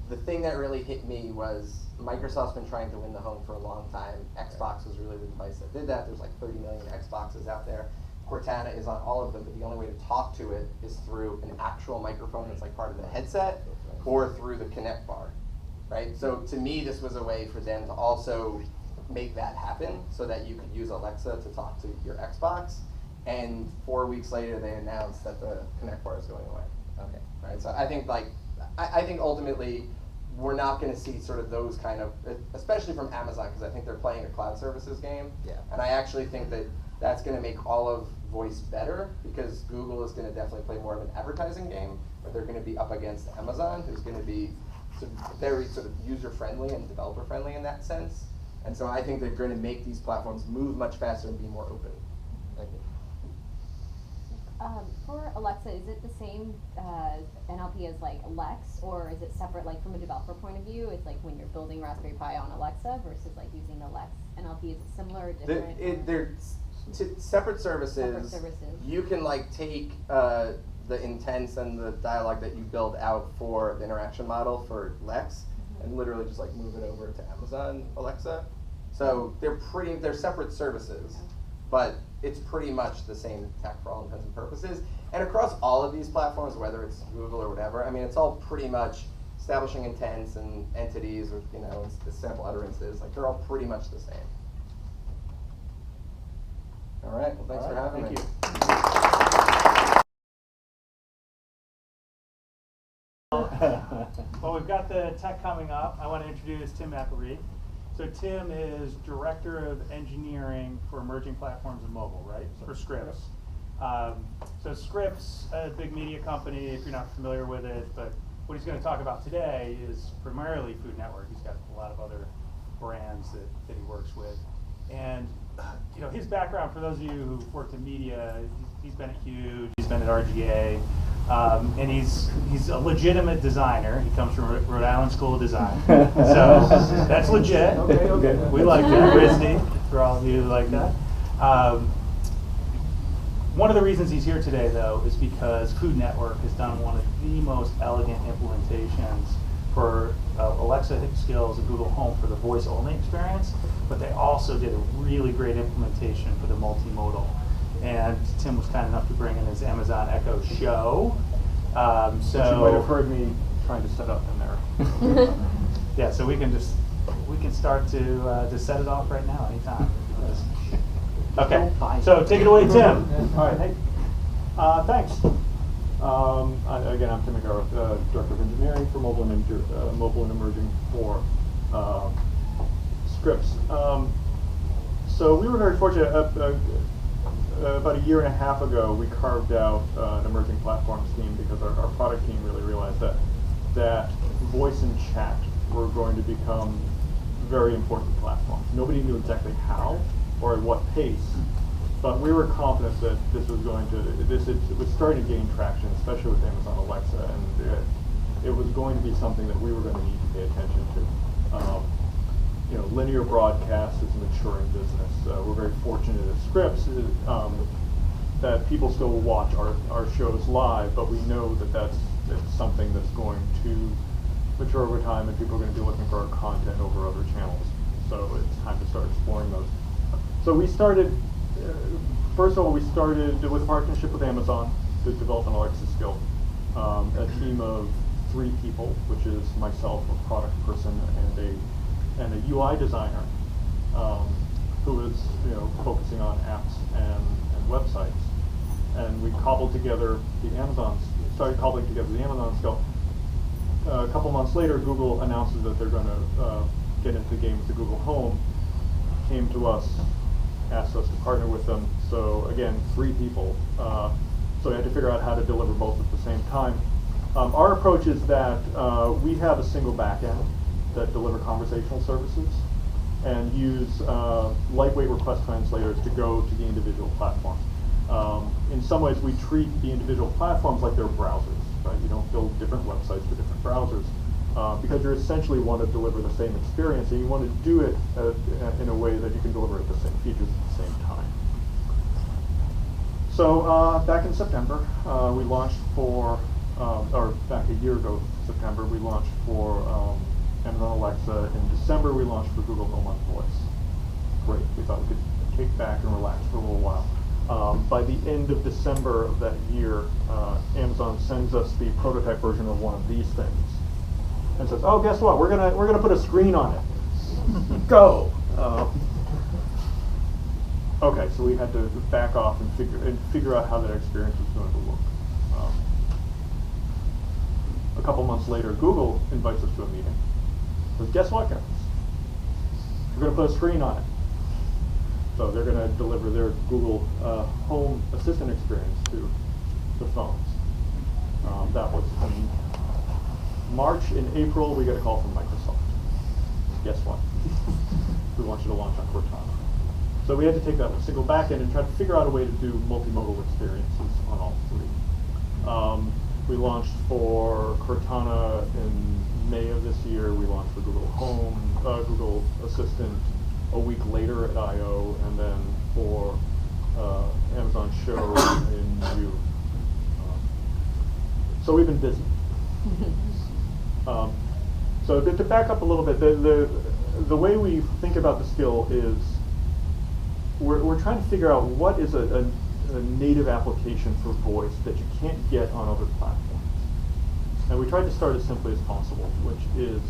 the thing that really hit me was Microsoft's been trying to win the home for a long time. Xbox was really the device that did that. There's like 30 million Xboxes out there. Cortana is on all of them, but the only way to talk to it is through an actual microphone that's like part of the headset or through the Connect bar, right? So to me, this was a way for them to also make that happen so that you could use Alexa to talk to your Xbox. And 4 weeks later, they announced that the Connect bar is going away. Okay. Right. So I think I think ultimately we're not going to see sort of those kind of, especially from Amazon, because I think they're playing a cloud services game. Yeah. And I actually think that that's going to make all of voice better because Google is going to definitely play more of an advertising game, but they're going to be up against Amazon, who's going to be very sort of user friendly and developer friendly in that sense. And so I think they're going to make these platforms move much faster and be more open. Thank you. For Alexa, is it the same NLP as like Lex, or is it separate? Like from a developer point of view, it's like when you're building Raspberry Pi on Alexa versus like using the Lex NLP. Is it similar or different? They're separate services. Separate services. You can like take the intents and the dialogue that you build out for the interaction model for Lex, and literally just like move it over to Amazon Alexa. So they're separate services, but it's pretty much the same tech for all intents and purposes. And across all of these platforms, whether it's Google or whatever, I mean, it's all pretty much establishing intents and entities or, the sample utterances. Like, they're all pretty much the same. All right, well, thanks for having me. Well, we've got the tech coming up. I want to introduce Tim McElreed. So Tim is Director of Engineering for Emerging Platforms and Mobile, right? For Scripps. So Scripps, a big media company, if you're not familiar with it, but what he's going to talk about today is primarily Food Network. He's got a lot of other brands that he works with. And you know, his background, for those of you who've worked in media, he's been at Huge, he's been at RGA, and he's a legitimate designer. He comes from Rhode Island School of Design, so that's legit. Okay. We like that, RISD, for all of you who like that. One of the reasons he's here today, though, is because Food Network has done one of the most elegant implementations for Alexa skills and Google Home for the voice-only experience, but they also did a really great implementation for the multimodal. And Tim was kind enough to bring in his Amazon Echo Show. So you might have heard me trying to set up in there. Yeah, so we can start to set it off right now, anytime. Okay, so take it away, Tim. All right, hey. Thanks. Again, I'm Tim McGarrett, Director of Engineering for Mobile and Emerging for Scripps. So we were very fortunate. About a year and a half ago, we carved out an emerging platforms team because our product team really realized that voice and chat were going to become very important platforms. Nobody knew exactly how or at what pace, but we were confident that this was it was starting to gain traction, especially with Amazon Alexa, and it was going to be something that we were going to need to pay attention to. You know, linear broadcast is a maturing business. We're very fortunate at Scripps that people still watch our shows live, but we know that that's something that's going to mature over time, and people are going to be looking for our content over other channels. So it's time to start exploring those. So we started, first of all, we started with a partnership with Amazon to develop an Alexa skill. A team of 3 people, which is myself, a product person, and a UI designer, who is focusing on apps and websites. And we cobbled together started cobbling together the Amazon skill. A couple months later, Google announces that they're going to get into the game with the Google Home. Came to us, asked us to partner with them. So again, 3 people. So we had to figure out how to deliver both at the same time. Our approach is that we have a single backend that deliver conversational services and use lightweight request translators to go to the individual platforms. In some ways, we treat the individual platforms like they're browsers, right? You don't build different websites for different browsers because you essentially want to deliver the same experience, and you want to do it in a way that you can deliver the same features at the same time. So back in September, we launched or back a year ago, September, we launched for Amazon Alexa. In December, we launched for Google Home on Voice. Great. We thought we could kick back and relax for a little while. By the end of December of that year, Amazon sends us the prototype version of one of these things, and says, "Oh, guess what? We're gonna put a screen on it. Go." Okay, so we had to back off and figure out how that experience was going to look. A couple months later, Google invites us to a meeting. Says, "Guess what, guys? We're going to put a screen on it." So they're going to deliver their Google Home Assistant experience to the phones. That was in March. In April, we got a call from Microsoft. Guess what? We want you to launch on Cortana. So we had to take that single backend and try to figure out a way to do multimodal experiences on all 3. We launched for Cortana in May of this year. We launched for Google Home, Google Assistant a week later at I/O, and then for Amazon Show in June. So we've been busy. So to back up a little bit, the way we think about the skill is we're trying to figure out what is a native application for voice that you can't get on other platforms. And we tried to start as simply as possible, which is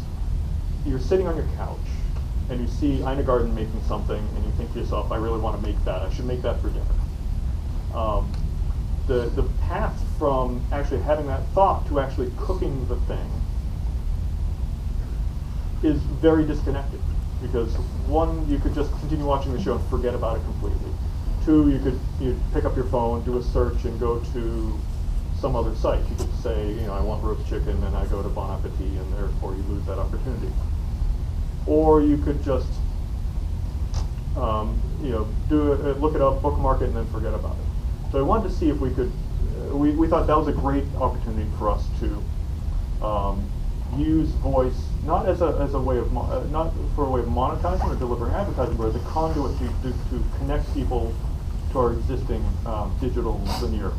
you're sitting on your couch and you see Ina Garten making something and you think to yourself, I really want to make that. I should make that for dinner. The path from actually having that thought to actually cooking the thing is very disconnected. because one, you could just continue watching the show and forget about it completely. Two, you'd pick up your phone, do a search, and go to some other site. You could say, I want roast chicken, and I go to Bon Appetit, and therefore you lose that opportunity. Or you could just, look it up, bookmark it, and then forget about it. So I wanted to see if we could. We thought that was a great opportunity for us to use voice not as a way of not for a way of monetizing or delivering advertising, but as a conduit to connect people to our existing digital linear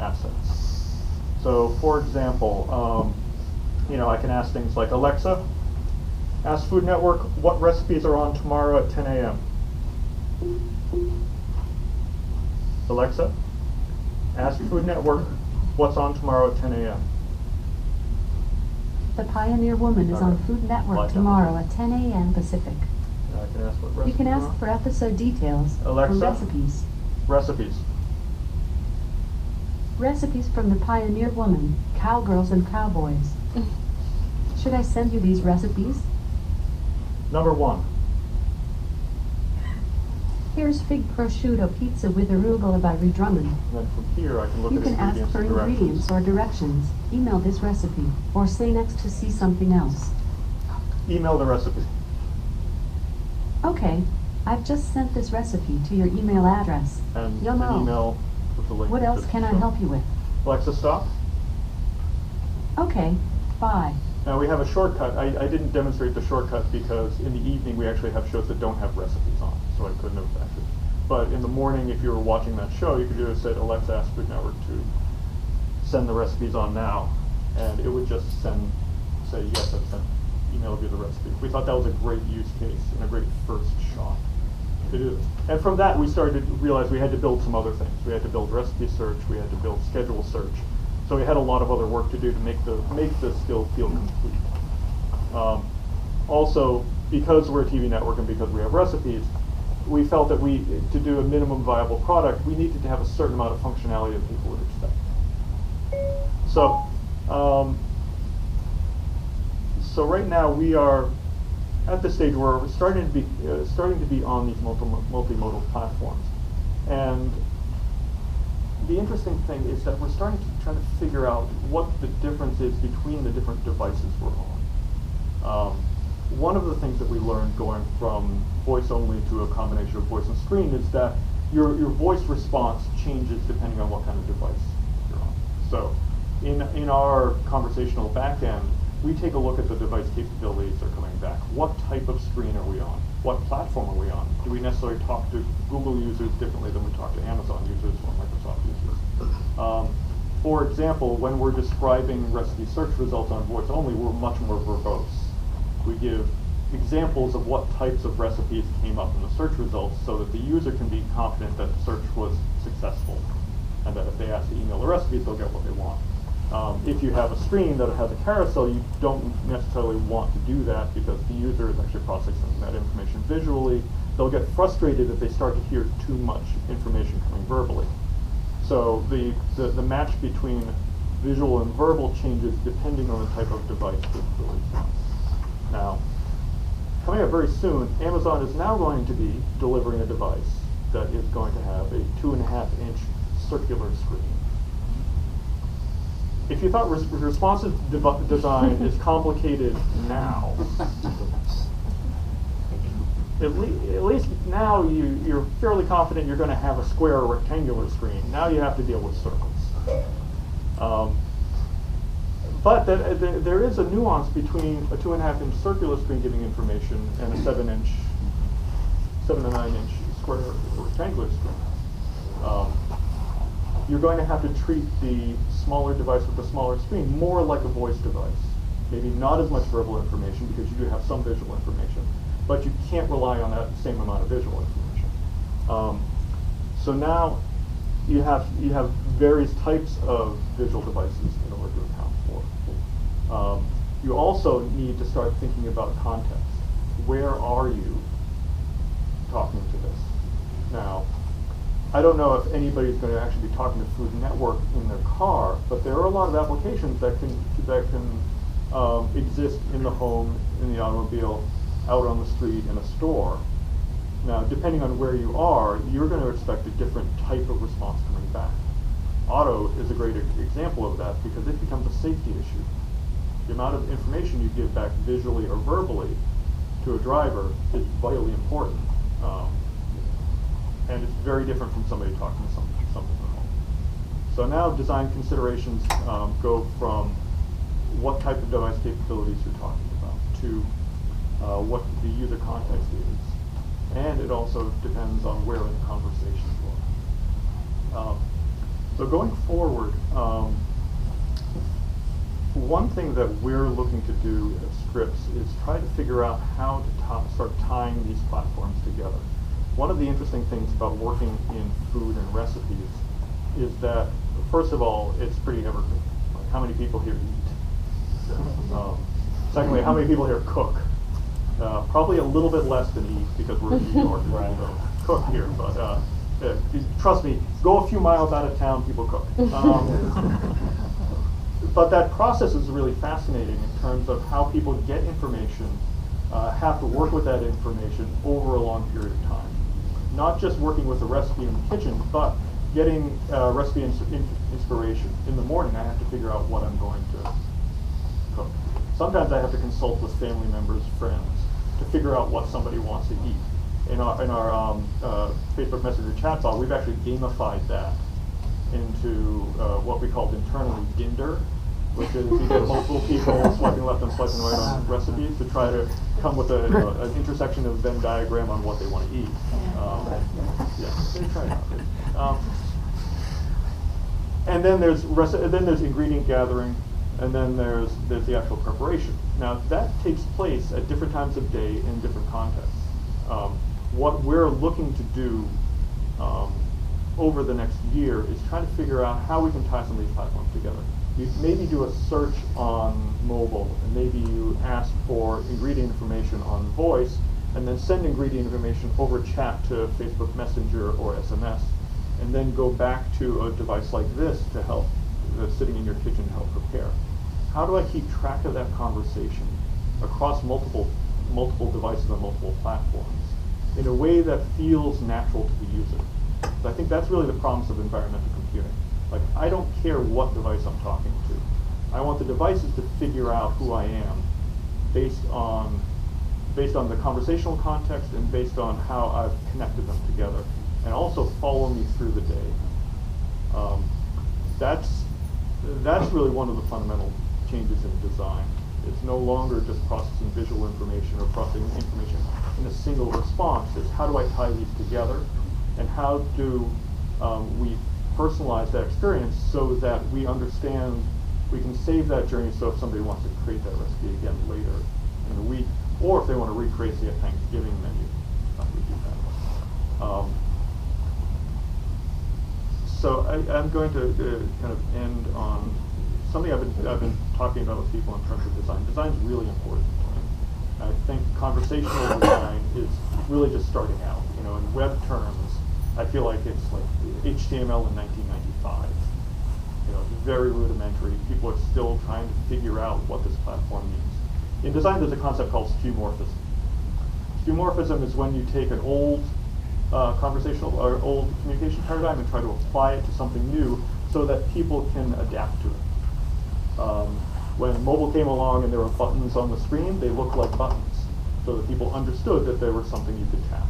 assets. So, for example, I can ask things like, Alexa, ask Food Network what recipes are on tomorrow at 10 a.m. Alexa, ask Food Network what's on tomorrow at 10 a.m. The Pioneer Woman is on Food Network tomorrow at 10 a.m. Pacific. I can ask what recipes You can ask are on. for episode details Alexa, or recipes. Recipes. Recipes from the Pioneer Woman, Cowgirls and Cowboys. Should I send you these recipes? Number 1. Here's fig prosciutto pizza with arugula by Ree Drummond. And then from here I can look You at can ask ingredients for and directions. ingredients or directions. Email this recipe, or say next to see something else. Email the recipe. Okay, I've just sent this recipe to your email address. And You'll an know. email with the link. What else to can I show. help you with? Alexa, stop. Okay, bye. Now we have a shortcut. I didn't demonstrate the shortcut because in the evening we actually have shows that don't have recipes on, so I couldn't have actually. But in the morning, if you were watching that show, you could just say, Alexa, ask Food Network to send the recipes on now, and it would just say, yes, I've sent, email you the recipe. We thought that was a great use case and a great first shot to do this. And from that, we started to realize we had to build some other things. We had to build recipe search, we had to build schedule search. So we had a lot of other work to do to make the skill feel complete. Also, because we're a TV network and because we have recipes, we felt that to do a minimum viable product, we needed to have a certain amount of functionality that people would expect. So, so right now we are at the stage where we're starting to be on these multimodal platforms, and the interesting thing is that we're starting to try to figure out what the difference is between the different devices we're on. One of the things that we learned going from voice only to a combination of voice and screen is that your voice response changes depending on what kind of device you're on. So in our conversational backend, we take a look at the device capabilities that are coming back. What type of screen are we on? What platform are we on? Do we necessarily talk to Google users differently than we talk to Amazon users or Microsoft users? For example, when we're describing recipe search results on voice only, we're much more verbose. We give examples of what types of recipes came up in the search results so that the user can be confident that the search was successful and that if they ask to email the recipes, they'll get what they want. If you have a screen that has a carousel, you don't necessarily want to do that because the user is actually processing that information visually. They'll get frustrated if they start to hear too much information coming verbally. So the match between visual and verbal changes depending on the type of device capabilities. Now, coming up very soon, Amazon is now going to be delivering a device that is going to have a 2.5-inch circular screen. If you thought responsive design is complicated now, at least now you're fairly confident you're going to have a square or rectangular screen. Now you have to deal with circles. But there is a nuance between a 2.5-inch circular screen giving information and a 7 to 9-inch square or rectangular screen. You're going to have to treat the smaller device with the smaller screen more like a voice device. Maybe not as much verbal information because you do have some visual information, but you can't rely on that same amount of visual information. So now you have various types of visual devices in order to account for. You also need to start thinking about context. Where are you talking to this? Now, I don't know if anybody's going to actually be talking to Food Network in their car, but there are a lot of applications that can exist in the home, in the automobile, out on the street in a store. Now, depending on where you are, you're going to expect a different type of response coming back. Auto is a great example of that because it becomes a safety issue. The amount of information you give back visually or verbally to a driver is vitally important. And it's very different from somebody talking to something at home. So now design considerations go from what type of device capabilities you're talking about to what the user context is. And it also depends on where in the conversation you are. So going forward, one thing that we're looking to do at Scripps is try to figure out how to start tying these platforms together. One of the interesting things about working in food and recipes is that, first of all, it's pretty evergreen. Like, how many people here eat? Secondly, how many people here cook? Probably a little bit less than eat because we're in New York and people don't cook here. But trust me, go a few miles out of town, people cook. But that process is really fascinating in terms of how people get information, have to work with that information over a long period of time. Not just working with a recipe in the kitchen, but getting recipe inspiration. In the morning, I have to figure out what I'm going to cook. Sometimes I have to consult with family members, friends, to figure out what somebody wants to eat. In our Facebook Messenger chat bot, we've actually gamified that into what we called internally Dinder, which is you get multiple people swiping left and swiping right on recipes to try to come with an intersection of Venn diagram on what they want to eat. Try it out. And then there's ingredient gathering, and then there's the actual preparation. Now that takes place at different times of day in different contexts. What we're looking to do over the next year is try to figure out how we can tie some of these platforms together. You maybe do a search on mobile, and maybe you ask for ingredient information on voice, and then send ingredient information over chat to Facebook Messenger or SMS, and then go back to a device like this to help, that's sitting in your kitchen to help prepare. How do I keep track of that conversation across multiple devices on multiple platforms in a way that feels natural to the user? So I think that's really the promise of environmental computing. Like, I don't care what device I'm talking to. I want the devices to figure out who I am based on the conversational context and based on how I've connected them together, and also follow me through the day. That's really one of the fundamental changes in design. It's no longer just processing visual information or processing information in a single response. It's how do I tie these together, and how do we personalize that experience so that we understand, we can save that journey, so if somebody wants to create that recipe again later in the week, or if they want to recreate the Thanksgiving menu, we do that. So I'm going to kind of end on something I've been talking about with people in terms of design. Design is really important to me. I think conversational design is really just starting out. You know, in web terms, I feel like it's like HTML in 1995. You know, it's very rudimentary. People are still trying to figure out what this platform means. In design, there's a concept called skeuomorphism. Skeuomorphism is when you take an old conversational or old communication paradigm and try to apply it to something new so that people can adapt to it. When mobile came along and there were buttons on the screen, they looked like buttons, so that people understood that there was something you could tap.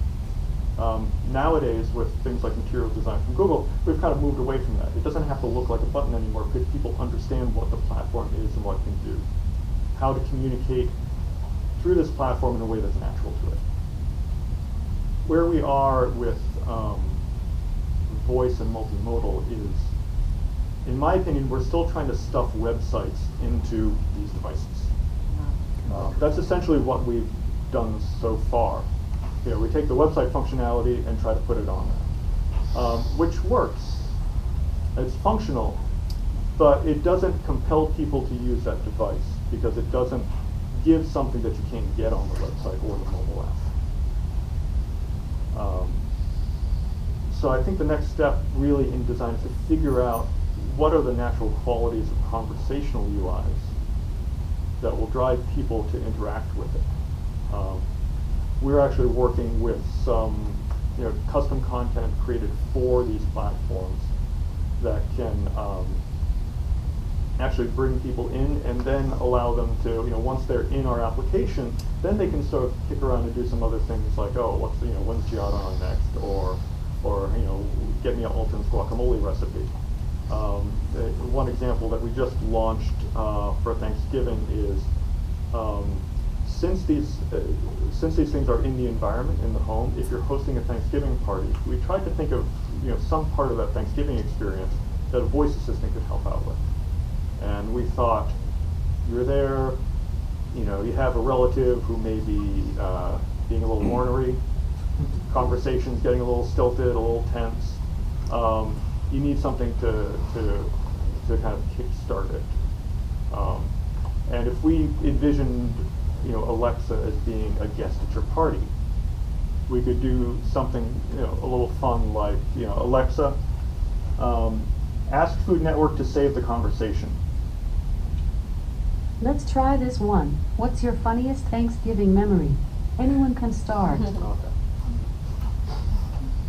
Nowadays, with things like material design from Google, we've kind of moved away from that. It doesn't have to look like a button anymore because people understand what the platform is and what it can do. How to communicate through this platform in a way that's natural to it. Where we are with voice and multimodal is, in my opinion, we're still trying to stuff websites into these devices. That's essentially what we've done so far. You know, we take the website functionality and try to put it on there, which works. It's functional, but it doesn't compel people to use that device because it doesn't give something that you can't get on the website or the mobile app. So I think the next step really in design is to figure out what are the natural qualities of conversational UIs that will drive people to interact with it. we're actually working with some custom content created for these platforms that can actually bring people in and then allow them to, once they're in our application, then they can sort of kick around and do some other things like, oh, when's Giada on next, or get me an Alton's guacamole recipe. One example that we just launched for Thanksgiving is since these things are in the environment, in the home, if you're hosting a Thanksgiving party, we tried to think of some part of that Thanksgiving experience that a voice assistant could help out with. And we thought, you're there, you have a relative who may be being a little ornery, conversation's getting a little stilted, a little tense. You need something to kind of kickstart it. And if we envisioned, Alexa as being a guest at your party, we could do something, a little fun like, Alexa, ask Food Network to save the conversation. Let's try this one. What's your funniest Thanksgiving memory? Anyone can start. Okay.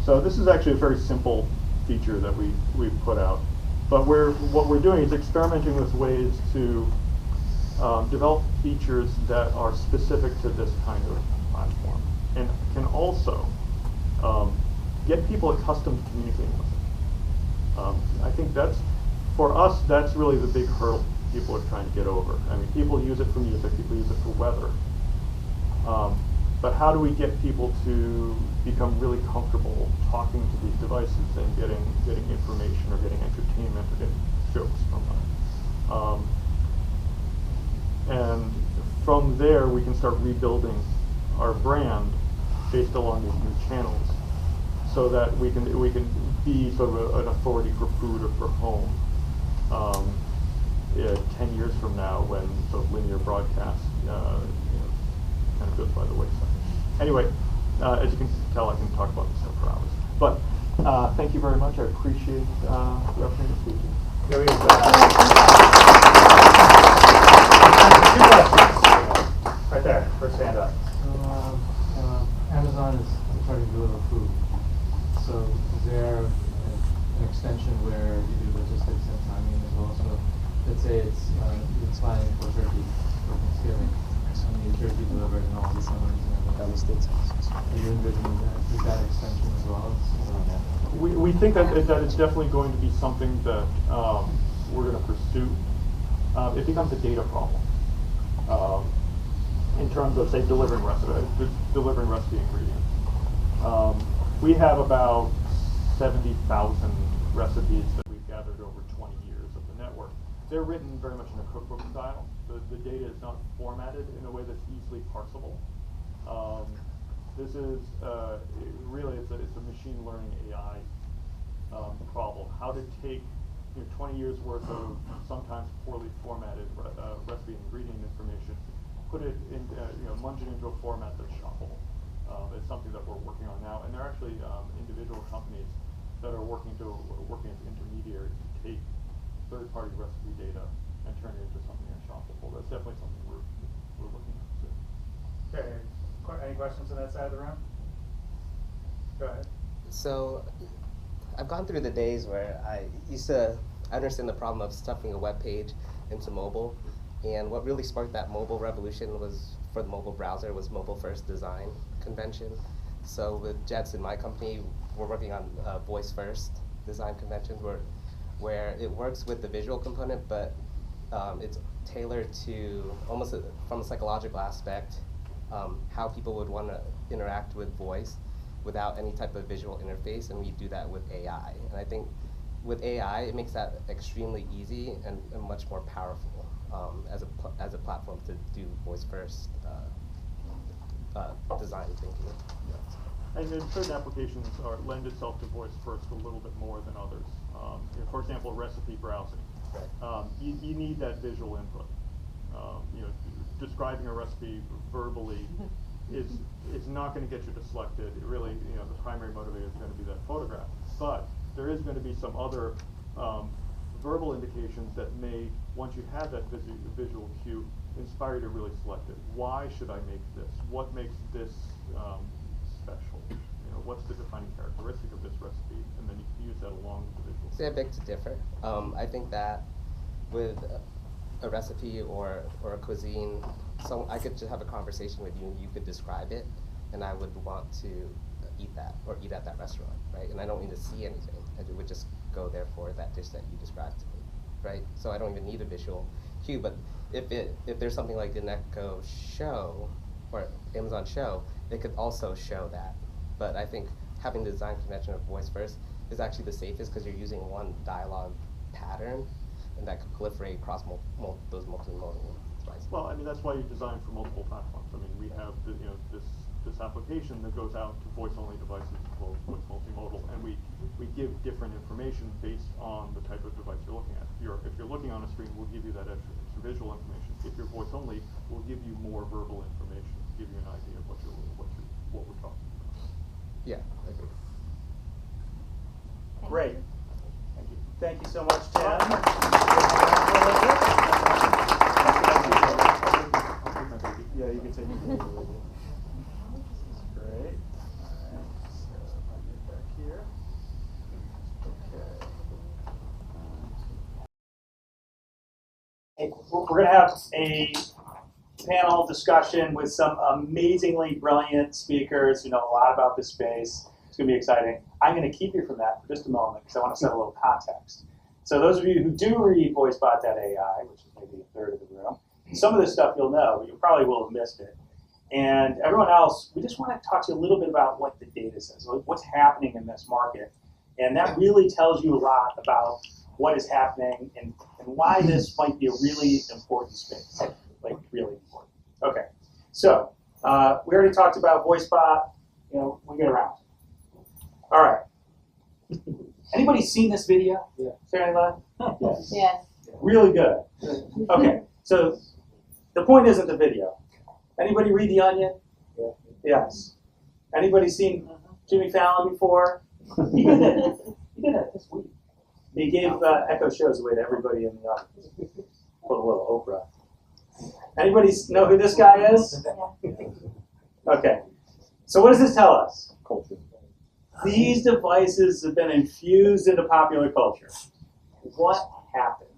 So this is actually a very simple feature that we've put out. But what we're doing is experimenting with ways to develop features that are specific to this kind of platform and can also get people accustomed to communicating with it. I think for us, that's really the big hurdle people are trying to get over. I mean, people use it for music, people use it for weather. But how do we get people to become really comfortable talking to these devices and getting information or getting entertainment or getting jokes from them? And from there, we can start rebuilding our brand based along these new channels, so that we can be sort of an authority for food or for home. 10 years from now, when sort of linear broadcast kind of goes by the wayside. Anyway, as you can tell, I can talk about this stuff for hours. But thank you very much. I appreciate the opportunity to speak to you. Two questions. Right there, first hand up. Amazon is starting to deliver food. So is there an extension where you do logistics and timing as well? So let's say it's flying for turkey for Thanksgiving, and you need turkey delivered and all these numbers. Are you envisioning that? Is that extension as well? We think that it's definitely going to be something that we're going to pursue. It becomes a data problem in terms of, say, delivering recipe ingredients. We have about 70,000 recipes that we've gathered over 20 years of the network. They're written very much in a cookbook style. The data is not formatted in a way that's easily parsable. This is really it's a machine learning AI problem. How to take 20 years worth of sometimes poorly formatted recipe and ingredient information, put it in, munge it into a format that's shoppable. It's something that we're working on now, and there are actually individual companies that are working as intermediaries to take third-party recipe data and turn it into something that's shoppable. That's definitely something we're looking at too. Okay. Any questions on that side of the room? Go ahead. So, I've gone through the days where I understand the problem of stuffing a web page into mobile, and what really sparked that mobile revolution was, for the mobile browser, was mobile first design convention. So with Jets in my company, we're working on voice first design conventions where it works with the visual component, but it's tailored to almost from a psychological aspect, how people would want to interact with voice without any type of visual interface, and we do that with AI. And I think with AI, it makes that extremely easy and much more powerful as a platform to do voice first design thinking. Yeah. And then certain applications lend itself to voice first a little bit more than others. For example, recipe browsing. Right. You need that visual input. Describing a recipe verbally is not going to get you to select it. It really, the primary motivator is going to be that photograph. But there is going to be some other verbal indications that may, once you have that visual cue, inspire you to really select it. Why should I make this? What makes this special? You know, what's the defining characteristic of this recipe, and then you can use that along with the visual. See, I beg to differ. I think that with a recipe or a cuisine, I could just have a conversation with you and you could describe it, and I would want to eat that or eat at that restaurant, right? And I don't need to see anything. I would just go there for that dish that you described to me, right? So I don't even need a visual cue. But if there's something like the Neko show or Amazon show, it could also show that. But I think having the design convention of voice first is actually the safest because you're using one dialogue pattern, and that could proliferate across those multimodal devices. Well, I mean, that's why you design for multiple platforms. I mean, we have this application that goes out to voice-only devices as well as voice multimodal, and we give different information based on the type of device you're looking at. If you're looking on a screen, we'll give you that extra visual information. If you're voice-only, we'll give you more verbal information to give you an idea of what we're talking about. Yeah, I agree. Great. Thank you. Thank you so much, Tim. Yeah, you can take it. Great. All right, so if I get back here. Okay. We're going to have a panel discussion with some amazingly brilliant speakers who know a lot about this space. It's going to be exciting. I'm going to keep you from that for just a moment because I want to set a little context. So those of you who do read Voicebot.ai, which is maybe a third of the room, some of this stuff you'll know, but you probably will have missed it. And everyone else, we just want to talk to you a little bit about what the data says, what's happening in this market. And that really tells you a lot about what is happening and why this might be a really important space, like really important. Okay, so we already talked about VoiceBot. You know, we get around. All right. Anybody seen this video? Yeah. Sarah? Yes. Yes. Really good. Okay, so the point isn't the video. Anybody read The Onion? Yeah. Yes. Anybody seen Jimmy Fallon before? He did it. He did it this week. He gave Echo shows away to everybody in the audience. Put a little Oprah. Anybody know who this guy is? Okay. So what does this tell us? Culture. These devices have been infused into popular culture. What happened?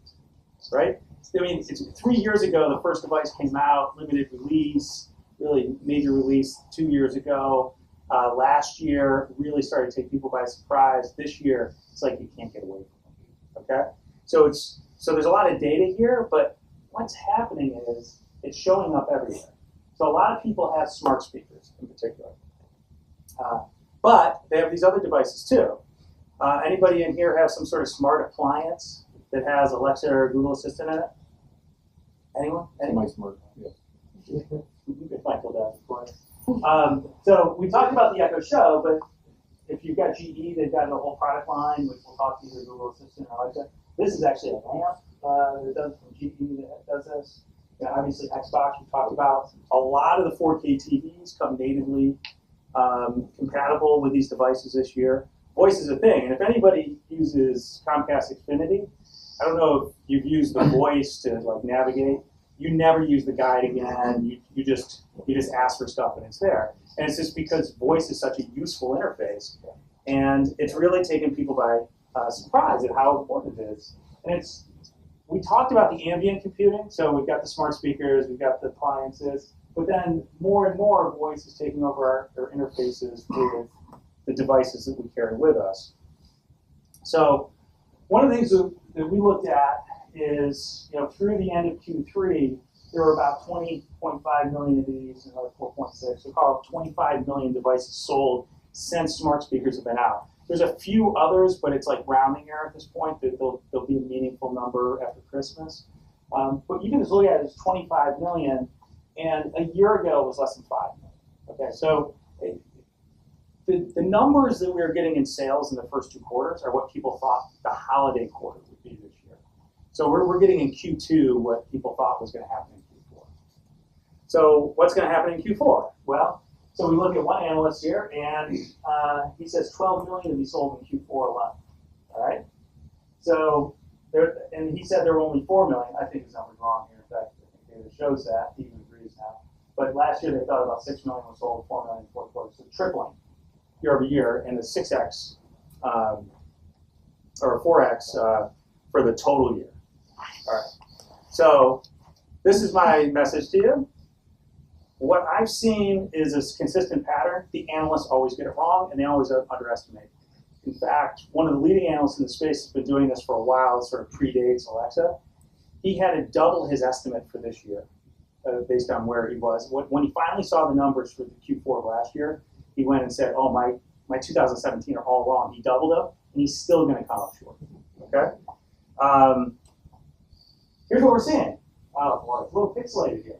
Right? I mean, it's 3 years ago the first device came out, limited release, really major release 2 years ago. Last year really started to take people by surprise. This year, it's like you can't get away from it. Okay? So there's a lot of data here, but what's happening is it's showing up everywhere. So a lot of people have smart speakers in particular. But they have these other devices too. Anybody in here have some sort of smart appliance that has Alexa or Google Assistant in it? Anyone? My smart, yeah. Michael does, of course. So we talked about the Echo Show, but if you've got GE, they've got a whole product line, which we'll talk to either Google Assistant or Alexa. This is actually a lamp that does from GE that does this. Yeah, obviously Xbox we talked about. A lot of the 4K TVs come natively compatible with these devices this year. Voice is a thing, and if anybody uses Comcast Xfinity, I don't know if you've used the voice to like navigate. You never use the guide again. You just ask for stuff and it's there. And it's just because voice is such a useful interface, and it's really taken people by surprise at how important it is. And we talked about the ambient computing, so we've got the smart speakers, we've got the appliances, but then more and more voice is taking over our interfaces with the devices that we carry with us. So one of the things that we looked at is, through the end of Q3, there were about 20.5 million of these, another 4.6, so call it 25 million devices sold since smart speakers have been out. There's a few others, but it's like rounding error at this point. There'll be a meaningful number after Christmas. But you can just look at it as 25 million, and a year ago it was less than 5 million. Okay, so the numbers that we are getting in sales in the first 2 quarters are what people thought the holiday quarter would be this year. So we're getting in Q2 what people thought was going to happen in Q4. So what's going to happen in Q4? Well, so we look at one analyst here, and he says 12 million to be sold in Q4 alone. All right. So and he said there were only 4 million. I think his number's wrong here. In fact, I think data shows that. He even agrees now. but last year they thought about 6 million was sold, 4 million in 4 quarters, so tripling year over year, and the 6x or 4x for the total year. All right. So this is my message to you. What I've seen is a consistent pattern. The analysts always get it wrong, and they always underestimate. In fact, one of the leading analysts in the space has been doing this for a while. It sort of predates Alexa. He had to double his estimate for this year based on where he was. When he finally saw the numbers for the Q4 of last year, he went and said, oh, my 2017 are all wrong. He doubled them, and he's still going to come up short. Okay? Here's what we're seeing. Oh, boy, it's a little pixelated here.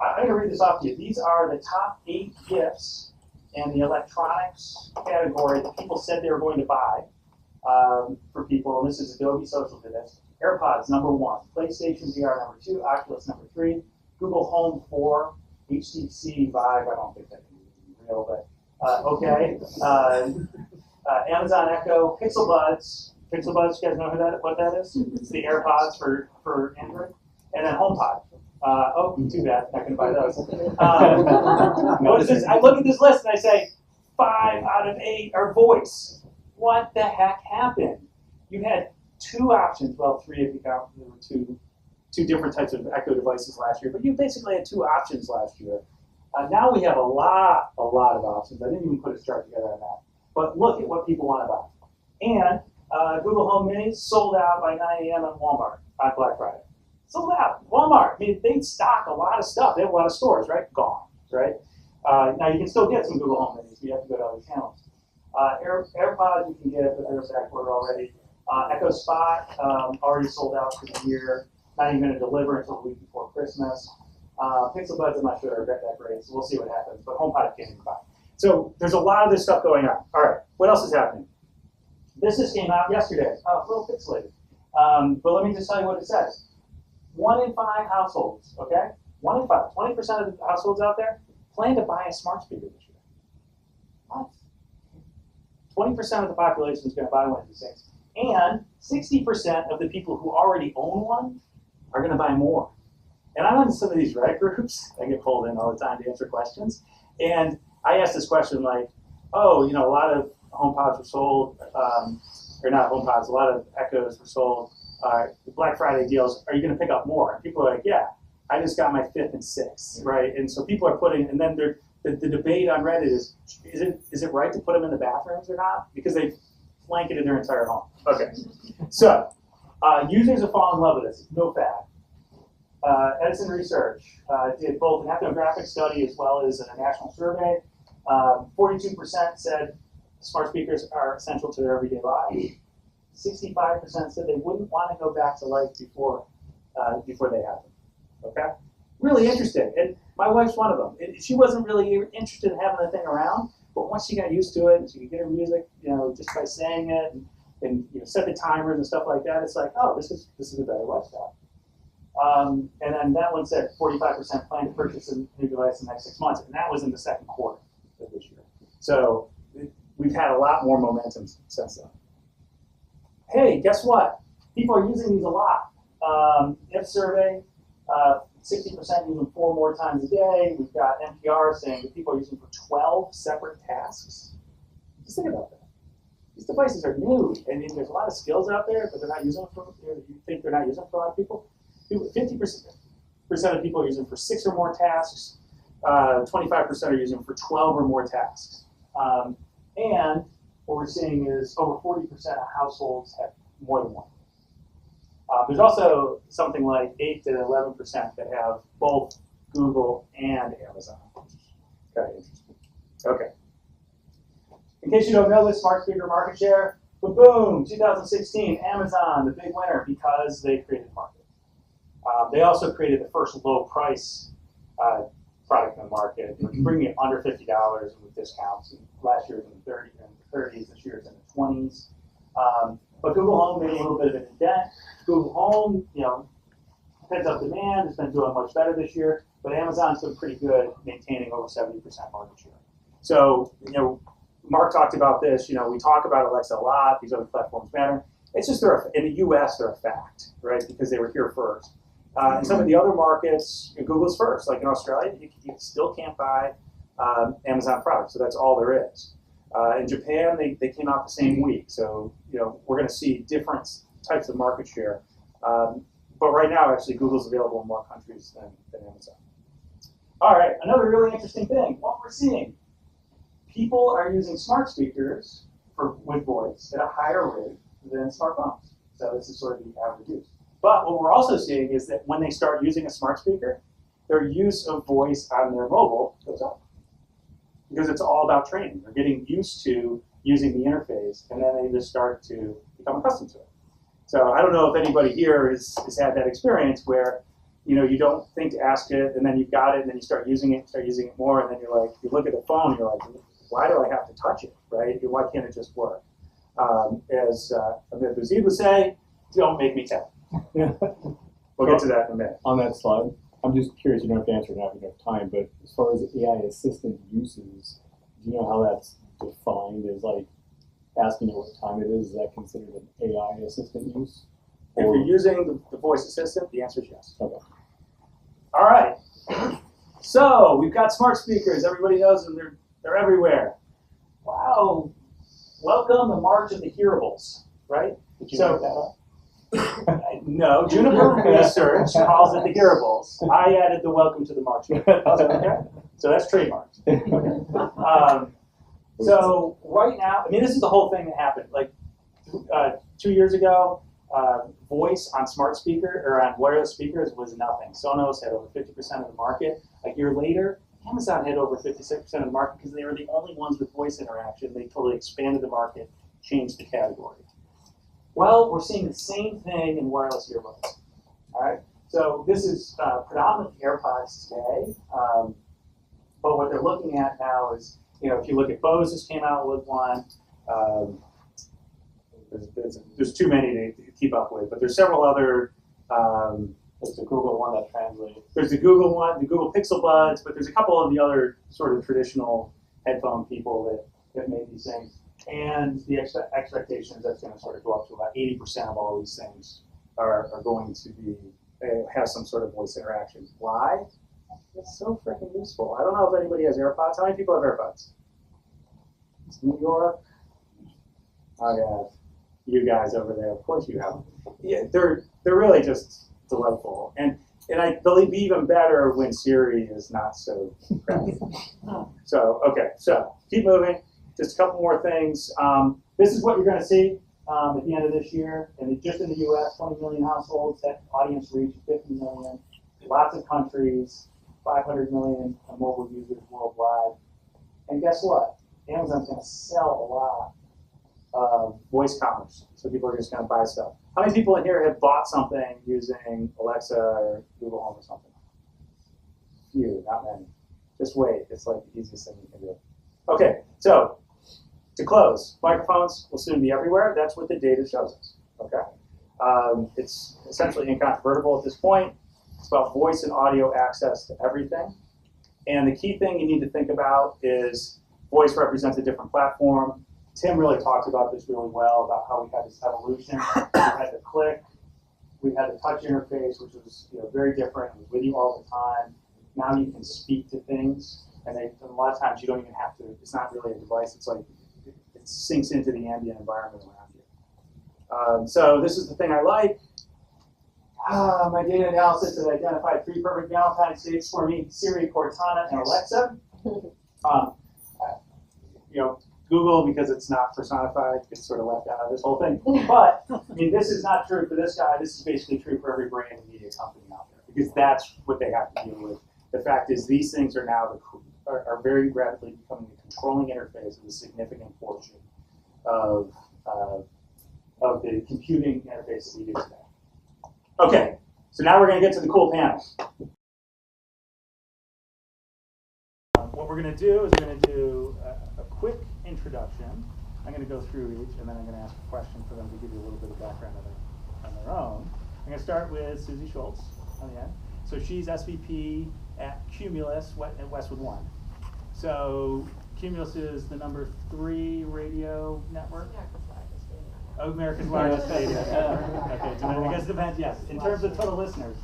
I'm going to read this off to you. These are the top 8 gifts in the electronics category that people said they were going to buy for people. And this is Adobe Social did this. AirPods, number 1. PlayStation VR, number 2. Oculus, number 3. Google Home 4. HTC Vive, I don't think that can be real, but okay. Amazon Echo, Pixel Buds. Pixel Buds, you guys know what that is? It's the AirPods for Android. And then HomePod. Oh, too bad, not going to buy those. Notice this, I look at this list and I say, 5 out of 8 are voice. What the heck happened? You had 2 options, well, 3 if you count, there were two different types of Echo devices last year, but you basically had 2 options last year. Now we have a lot of options. I didn't even put a chart together on that. But look at what people want to buy. And Google Home Minis sold out by 9 a.m. at Walmart on Black Friday. Sold out. Walmart, I mean, they stock a lot of stuff. They have a lot of stores, right? Gone, right? Now you can still get some Google Home Minis, but you have to go to other channels. AirPods you can get, but they're backward already. Echo Spot already sold out for the year. Not even going to deliver until the week before Christmas. Pixel Buds, I'm not sure they're that great, so we'll see what happens. But HomePod can't even buy. So there's a lot of this stuff going on. All right, what else is happening? This just came out yesterday. Oh, a little pixelated. But let me just tell you what it says. 1 in 5 households, okay? 1 in 5, 20% of the households out there plan to buy a smart speaker this year. What? 20% of the population is going to buy one of these things. And 60% of the people who already own one are going to buy more. And I'm on some of these Reddit groups. I get pulled in all the time to answer questions. And I ask this question like, oh, you know, a lot of HomePods were sold, or not HomePods, a lot of Echoes were sold. The Black Friday deals, are you going to pick up more? And people are like, yeah, I just got my 5th and 6th, right? And so people are putting, and then the debate on Reddit is it right to put them in the bathrooms or not? Because they blanketed their entire home. Okay, so users have fallen in love with this. It's no fad. Edison Research did both an ethnographic study as well as a national survey. 42% said smart speakers are essential to their everyday life. 65% said they wouldn't want to go back to life before they have them. Okay, really interesting. And my wife's one of them. She wasn't really interested in having the thing around, but once she got used to it and she could get her music, you know, just by saying it and you know, set the timers and stuff like that, it's like, oh, this is a better lifestyle. And then that one said 45% plan to purchase a new device in the next 6 months, and that was in the second quarter of this year. So we've had a lot more momentum since then. Hey, guess what? People are using these a lot. If survey, 60% use them 4 more times a day. We've got NPR saying that people are using them for 12 separate tasks. Just think about that. These devices are new, and there's a lot of skills out there, but they're not using them for, you think they're not using them for a lot of people? 50% of people are using them for 6 or more tasks. 25% are using them for 12 or more tasks. And what we're seeing is over 40% of households have more than one. There's also something like 8 to 11% that have both Google and Amazon, which is kind of interesting. Okay. In case you don't know this, smart speaker market share, but boom, 2016, Amazon, the big winner because they created the market. They also created the first low price product in the market, bringing it under $50 with discounts. Last year it was in the 30s, this year it's in the 20s. But Google Home made a little bit of an indent. Google Home, you know, pent up demand, has been doing much better this year, but Amazon's been pretty good, maintaining over 70% market share. So, you know, Mark talked about this, you know, we talk about Alexa a lot, these other platforms matter. It's just, in the US, they're a fact, right, because they were here first. In some of the other markets, Google's first. Like in Australia, you still can't buy Amazon products, so that's all there is. In Japan, they came out the same week, so we're going to see different types of market share. But right now, actually, Google's available in more countries than Amazon. All right, another really interesting thing. What we're seeing, people are using smart speakers with voice at a higher rate than smartphones. So this is sort of the average use. But what we're also seeing is that when they start using a smart speaker, their use of voice on their mobile goes up. Because it's all about training. They're getting used to using the interface, and then they just start to become accustomed to it. So I don't know if anybody here has had that experience where you don't think to ask it, and then you've got it, and then you start using it more, and then you're like, you look at the phone, and you're like, why do I have to touch it, right? Why can't it just work? As Ahmed Bouzid would say, don't make me tell. We'll get to that in a minute. On that slide, I'm just curious, you don't have to answer it now if you don't have time, but as far as AI assistant uses, do you know how that's defined as like asking it what time it is that considered an AI assistant use? If you're using the voice assistant, the answer is yes. Okay. All right. So we've got smart speakers. Everybody knows them. They're everywhere. Wow. Welcome the March of the Hearables, right? Did you make that up? No, Juniper Research calls it the Hearables. I added the welcome to the March. Okay? So that's trademarked. Okay. So right now, I mean, this is the whole thing that happened. Like 2 years ago, voice on smart speaker or on wireless speakers was nothing. Sonos had over 50% of the market. A year later, Amazon had over 56% of the market because they were the only ones with voice interaction. They totally expanded the market, changed the category. Well, we're seeing the same thing in wireless earbuds. All right. So this is predominantly AirPods today, but what they're looking at now is, if you look at Bose, just came out with one. There's too many to keep up with, but there's several other. There's the Google one that translates. There's the Google one, the Google Pixel Buds, but there's a couple of the other sort of traditional headphone people that make these things. And the expectation is that's going to sort of go up to about 80% of all these things are going to be have some sort of voice interaction. Why? It's so freaking useful. I don't know if anybody has AirPods. How many people have AirPods? It's New York. I have you guys over there. Of course you have. Yeah, they're really just delightful. And they'll be even better when Siri is not so crappy. So keep moving. Just a couple more things. This is what you're going to see at the end of this year. And just in the US, 20 million households, that audience reach 50 million. Lots of countries, 500 million mobile users worldwide. And guess what? Amazon's going to sell a lot of voice commerce. So people are just going to buy stuff. How many people in here have bought something using Alexa or Google Home or something? Few, not many. Just wait. It's like the easiest thing you can do. Okay, so to close, microphones will soon be everywhere. That's what the data shows us. Okay, it's essentially incontrovertible at this point. It's about voice and audio access to everything. And the key thing you need to think about is voice represents a different platform. Tim really talked about this really well, about how we had this evolution. We had the click, we had the touch interface, which was very different. It was with you all the time. Now you can speak to things, and a lot of times you don't even have to. It's not really a device. It's like it sinks into the ambient environment around you. So this is the thing I like. My data analysis has identified 3 perfect Valentine's dates for me: Siri, Cortana, and Alexa. Google, because it's not personified, gets sort of left out of this whole thing. But I mean, this is not true for this guy. This is basically true for every brand and media company out there, because that's what they have to deal with. The fact is, these things are now are very rapidly becoming the controlling interface of a significant portion of the computing interface that we do today. Okay, so now we're going to get to the cool panel. What we're going to do is we're going to do a quick introduction. I'm going to go through each, and then I'm going to ask a question for them to give you a little bit of background on their own. I'm going to start with Suzy Schultz on the end. So she's SVP at Cumulus at Westwood One. So Cumulus is the #3 radio network. America's largest radio network. Okay, so I guess it depends. Yes, in terms of total listeners.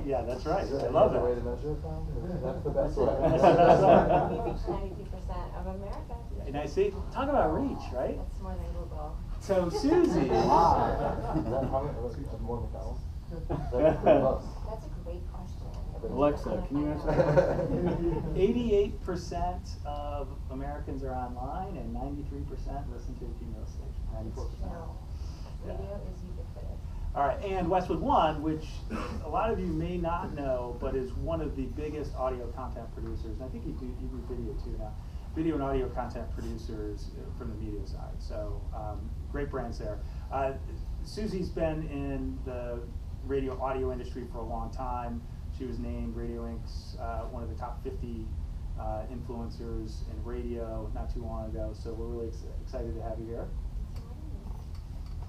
Yeah, that's right. I love that. Way to measure it, Tom? That's the best way. That's the best way. We reach 92% of America. And I see, talk about reach, right? That's more than Google. So Suzy. More McDonald's? That's a great question. Alexa, can you answer that? 88% of Americans are online and 93% listen to a Cumulus station. 94%. No. Radio is ubiquitous. All right, and Westwood One, which a lot of you may not know, but is one of the biggest audio content producers. And I think you do video too now. Video and audio content producers from the media side. So great brands there. Suzy's been in the radio audio industry for a long time. She was named Radio Inc.'s one of the top 50 influencers in radio not too long ago. So we're really excited to have you here.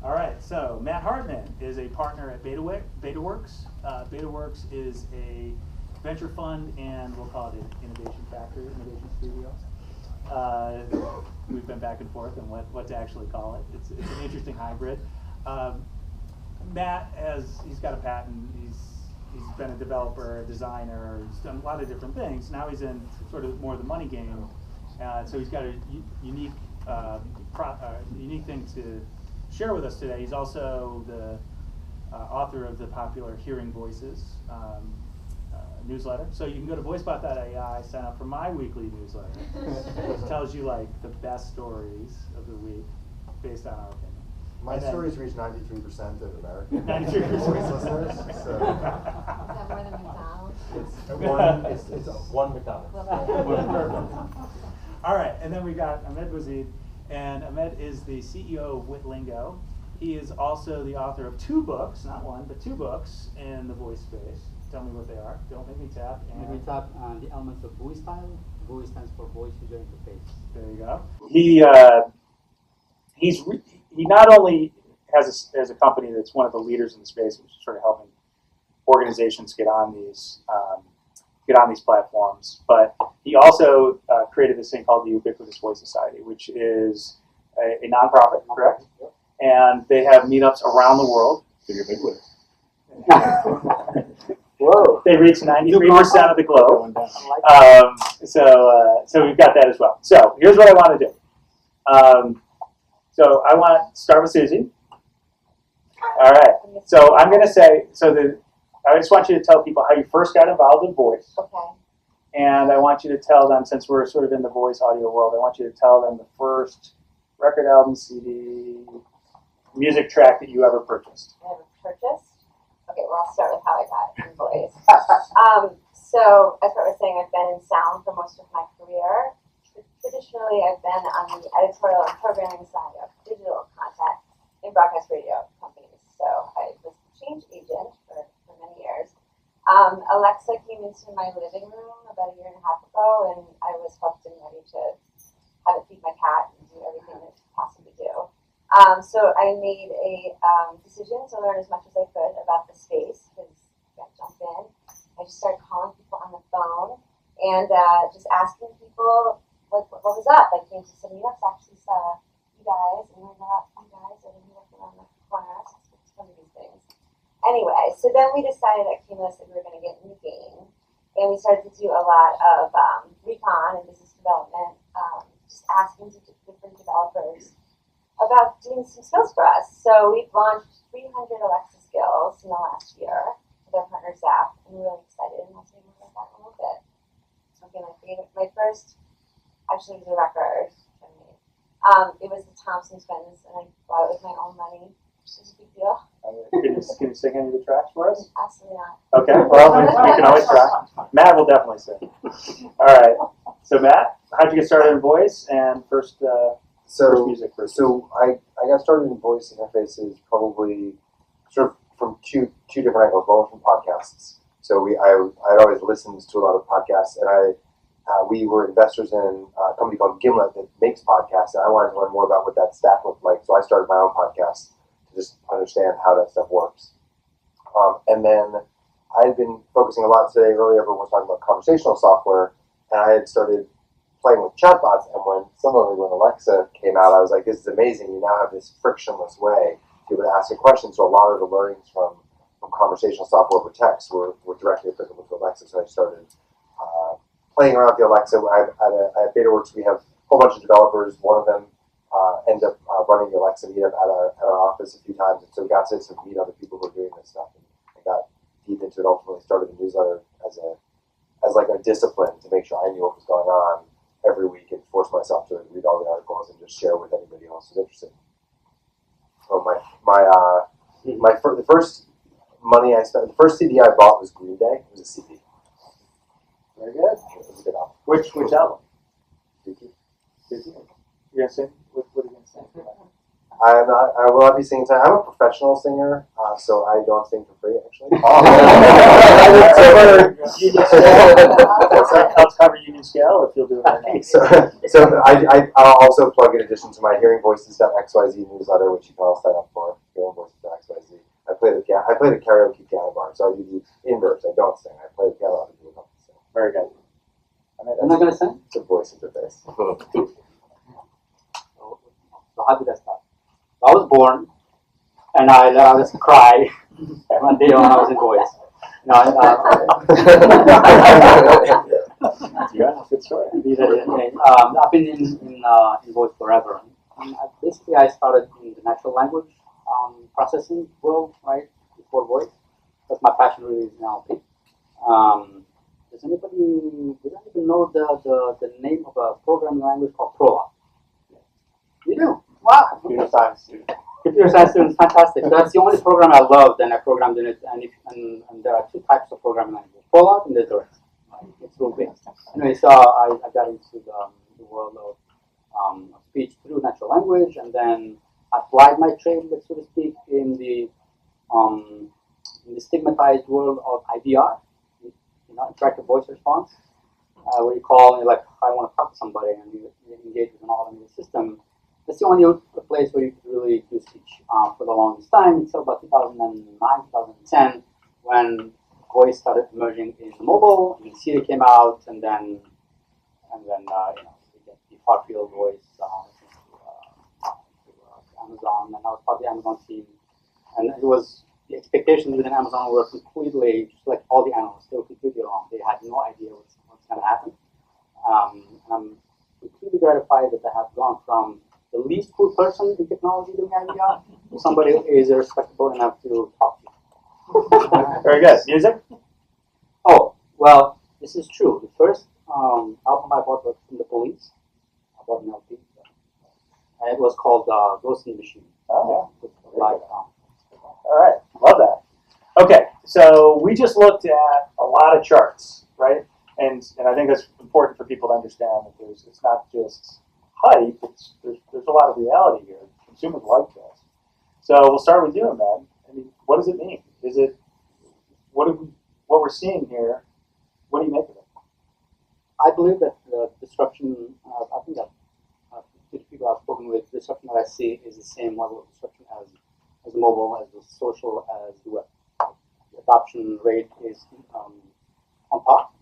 All right, so Matt Hartman is a partner at Betaworks. Betaworks is a venture fund and we'll call it an innovation factory, innovation studio. We've been back and forth on what to actually call it. It's an interesting hybrid. Matt, he's got a patent. He's been a developer, a designer. He's done a lot of different things. Now he's in sort of more of the money game. So he's got a unique thing to share with us today. He's also the author of the popular Hearing Voices newsletter. So you can go to Voicebot.ai, sign up for my weekly newsletter, which tells you like the best stories of the week based on our opinion. My stories reach 93% of American 93% voice listeners. So Is that more than McDonald's? it's one McDonald's. All right, and then we got Ahmed Bouzid, and Ahmed is the CEO of Witlingo. He is also the author of 2 books, not one, but 2 books in the voice space. Tell me what they are. Don't make me tap. Let me tap on the elements of voice style. Voice stands for voice user interface. There you go. He not only has a company that's one of the leaders in the space, which is sort of helping organizations get on these platforms, but he also created this thing called the Ubiquitous Voice Society, which is a nonprofit, correct? Yep. And they have meetups around the world. So you're ubiquitous. Whoa! They reach 93% of the globe. So we've got that as well. So here's what I want to do. So I want to start with Suzy. All right. So I'm going to say, I just want you to tell people how you first got involved in voice. Okay. And I want you to tell them, since we're sort of in the voice audio world, I want you to tell them the first record, album, CD, music track that you ever purchased. Ever purchased? Okay, well, I'll start with how I got in voice. So, as I was saying, I've been in sound for most of my career. Traditionally, I've been on the editorial and programming side of digital content in broadcast radio companies. So, I was a change agent for many years. Alexa came into my living room about 1.5 years ago, and I was hooked and ready to have it feed my cat and do everything it could possibly do. So I made a decision to learn as much as I could about the space, because I got to jump in. I just started calling people on the phone and just asking people what was up. I came to some meetups, actually saw you guys, and learned about you guys at a meetup around the corner. So it's one of these things. Anyway, so then we decided at Cumulus that we were going to get in the game, and we started to do a lot of recon and business development, just asking different developers about doing some skills for us. So we've launched 300 Alexa skills in the last year with our partner Zap, and we're really excited, and I'll tell you more about that in a little bit. Okay, my first, actually, was a record. It was the Thompson Twins, and I bought it with my own money, which is a big deal. Can you sing any of the tracks for us? Absolutely not. Okay, well, we can always try. Matt will definitely sing. All right. So, Matt, how'd you get started in voice and first music? So I got started in voice interfaces probably sort of from two different angles. One from podcasts. So I'd always listened to a lot of podcasts, and we were investors in a company called Gimlet that makes podcasts, and I wanted to learn more about what that stack looked like. So I started my own podcast to just understand how that stuff works. And then I had been focusing a lot today. Earlier, everyone was talking about conversational software, and I had started playing with chatbots. And when Alexa came out, I was like, "This is amazing! You now have this frictionless way to be able to ask a question." So a lot of the learnings from from conversational software over text were directly applicable to Alexa. So I started playing around with the Alexa. At Betaworks, we have a whole bunch of developers. One of them ended up running the Alexa meetup at our office a few times, and so we got to sort of meet other people who are doing this stuff, and I got deep into it. Ultimately, started the newsletter as like a discipline to make sure I knew what was going on every week and force myself to read all the articles and just share with anybody else who's interested. So the first money I spent, the first CD I bought was Green Day. It was a CD. Very good. It was a good album. Which album? Dookie. You're gonna sing? What are you gonna sing? I will not be singing tonight. I'm a professional singer, so I don't sing for free, actually. Let's cover Union Scale if you'll do it right now. So I'll also plug in addition to my hearingvoices.xyz newsletter, which you can all sign up for, hearingvoices.xyz. I play the karaoke piano bar, so I do the inverse. I don't sing. I play the piano, other people don't sing. Very good. I'm not going to sing? It's a voice interface. So how did I start? I was born, and I let out this cry one day when I was in voice. Yeah, good story. I've been in voice forever. And basically, I started in the natural language processing world, right, before voice. That's my passion really is NLP. Does anybody know the name of a programming language called Prolog? You do? Wow. Computer science student. Computer science students, fantastic. So that's the only program I loved, and I programmed in it. And there are two types of programming languages: Prolog and there's the rest. It's rule based. Anyway, so I got into the world of speech through natural language, and then I applied my trade, so to speak, in the stigmatized world of IVR, interactive voice response, where you call and you're like, I want to talk to somebody, and you engage with an automated system. That's the only place where you could really do speech for the longest time until about 2009, 2010, when voice started emerging in the mobile, and Siri came out, and then the far field voice Amazon, and I was part of the Amazon team, and it was the expectations within Amazon were completely, just like all the analysts, they were completely wrong. They had no idea what's going to happen. And I'm completely gratified that I have gone from the least cool person in technology doing IVR to somebody who is respectable enough to talk to. Very good. Music? Oh, well, this is true. The first album I bought was from the Police. I bought an LP. And it was called Ghost in the Machine. Oh, yeah. Live. All right. Love that. Okay. So we just looked at a lot of charts, right? And I think that's important for people to understand that it's not just hype. There's a lot of reality here. Consumers like this. So we'll start with you, Ahmed. I mean, what does it mean? Is it what we're seeing here? What do you make of it? I believe that the disruption. I think that the people I've spoken with, the disruption that I see is the same level of disruption as mobile, as the social, as the web. The adoption rate is on top,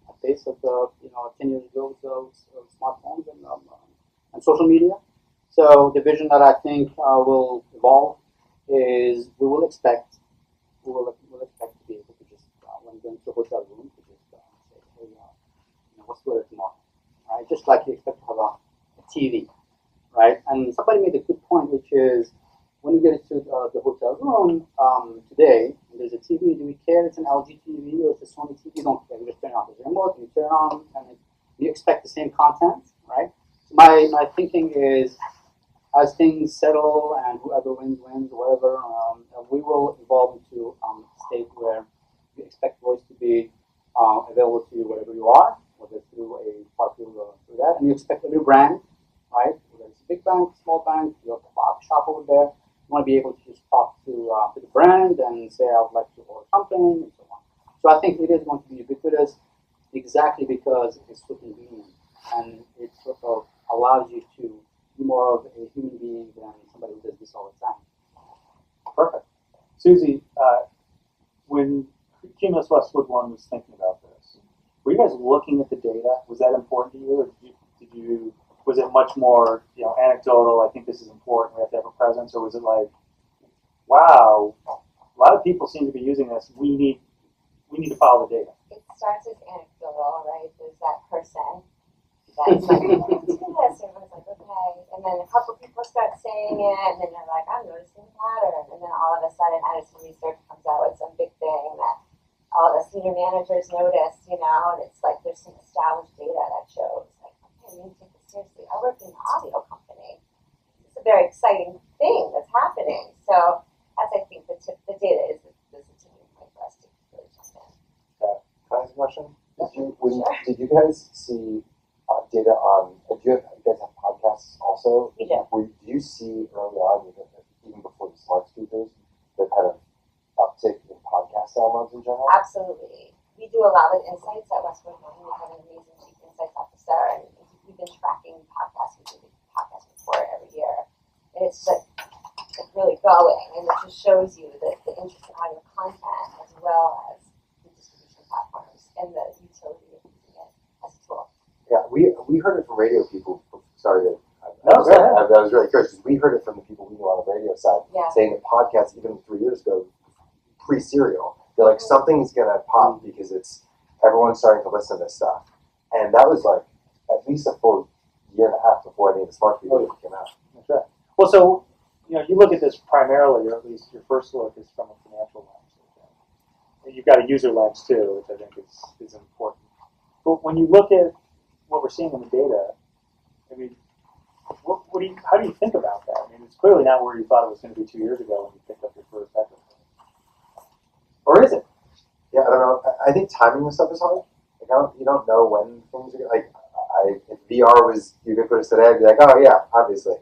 at pace of 10 years ago with smartphones and social media. So the vision that I think will evolve is we will expect to be able to just when going to a hotel room to just say, hey, what's the weather tomorrow, right? Just like you expect to have a TV, right? And somebody made a good point, which is when we get into the hotel room today, and there's a TV. Do we care it's an LG TV or it's a Sony TV? You don't care. You just turn it on. There's a remote. You turn it on, and you expect the same content, right? So my thinking is, as things settle and whoever wins, whatever, we will evolve into a state where we expect voice to be available to you wherever you are, whether through a particle or through that, and you expect every brand, right? Whether it's a big bank, small bank, you have a shop over there. You want to be able to just talk to the brand and say, I would like to order something, and so on. So I think it is going to be ubiquitous exactly because it's so convenient and it sort of allows you to be more of a human being than somebody who does this all the time. Perfect. Suzy, when Cumulus Westwood One was thinking about this, were you guys looking at the data? Was that important to you, or did you was it much more anecdotal? I think this is important. We have to have a presence, or was it like, wow, lot of people seem to be using this. We need to follow the data. It starts as anecdotal, right? There's that person that's like, let's do this. Everyone's like, okay. And then a couple people start saying it, and then they're like, I'm noticing a pattern. And then all of a sudden, as research comes out with some big thing that all the senior managers notice, and it's like there's some established data that shows, like, okay, we need to take this seriously. I work in an audio company. It's a very exciting thing that's happening. So that's, I think, the data is the tipping point for us to really jump in. Can I ask a question? Did you guys see data on? Do you guys have podcasts also? We do. Do you see early on, even before the smart speakers, the kind of uptick in podcast downloads in general? Absolutely. We do a lot with insights at Westwood One. We have an amazing chief insights officer, and we've been tracking podcasts. We do the podcast report every year, and it's like really going, and it just shows you the interest in audio content as well as the distribution platforms and the utility of using it as a tool. Yeah, we heard it from radio people. Sorry to. No, go ahead. I was really curious because we heard it from the people we knew on the radio side, saying that podcasts, even 3 years ago, pre-serial, they're like, something's gonna pop because everyone's starting to listen to this stuff, and that was like at least a full year and a half before any of the smart speakers came out. That's right. Well, so you look at this primarily, or at least your first look is from a financial lens. And you've got a user lens too, which I think is important. But when you look at what we're seeing in the data, I mean, how do you think about that? I mean, it's clearly not where you thought it was going to be 2 years ago when you picked up your first Echo. Or is it? Yeah, I don't know. I think timing this stuff is hard. Like, you don't know when things are like. If VR was ubiquitous today, I'd be like, oh yeah, obviously.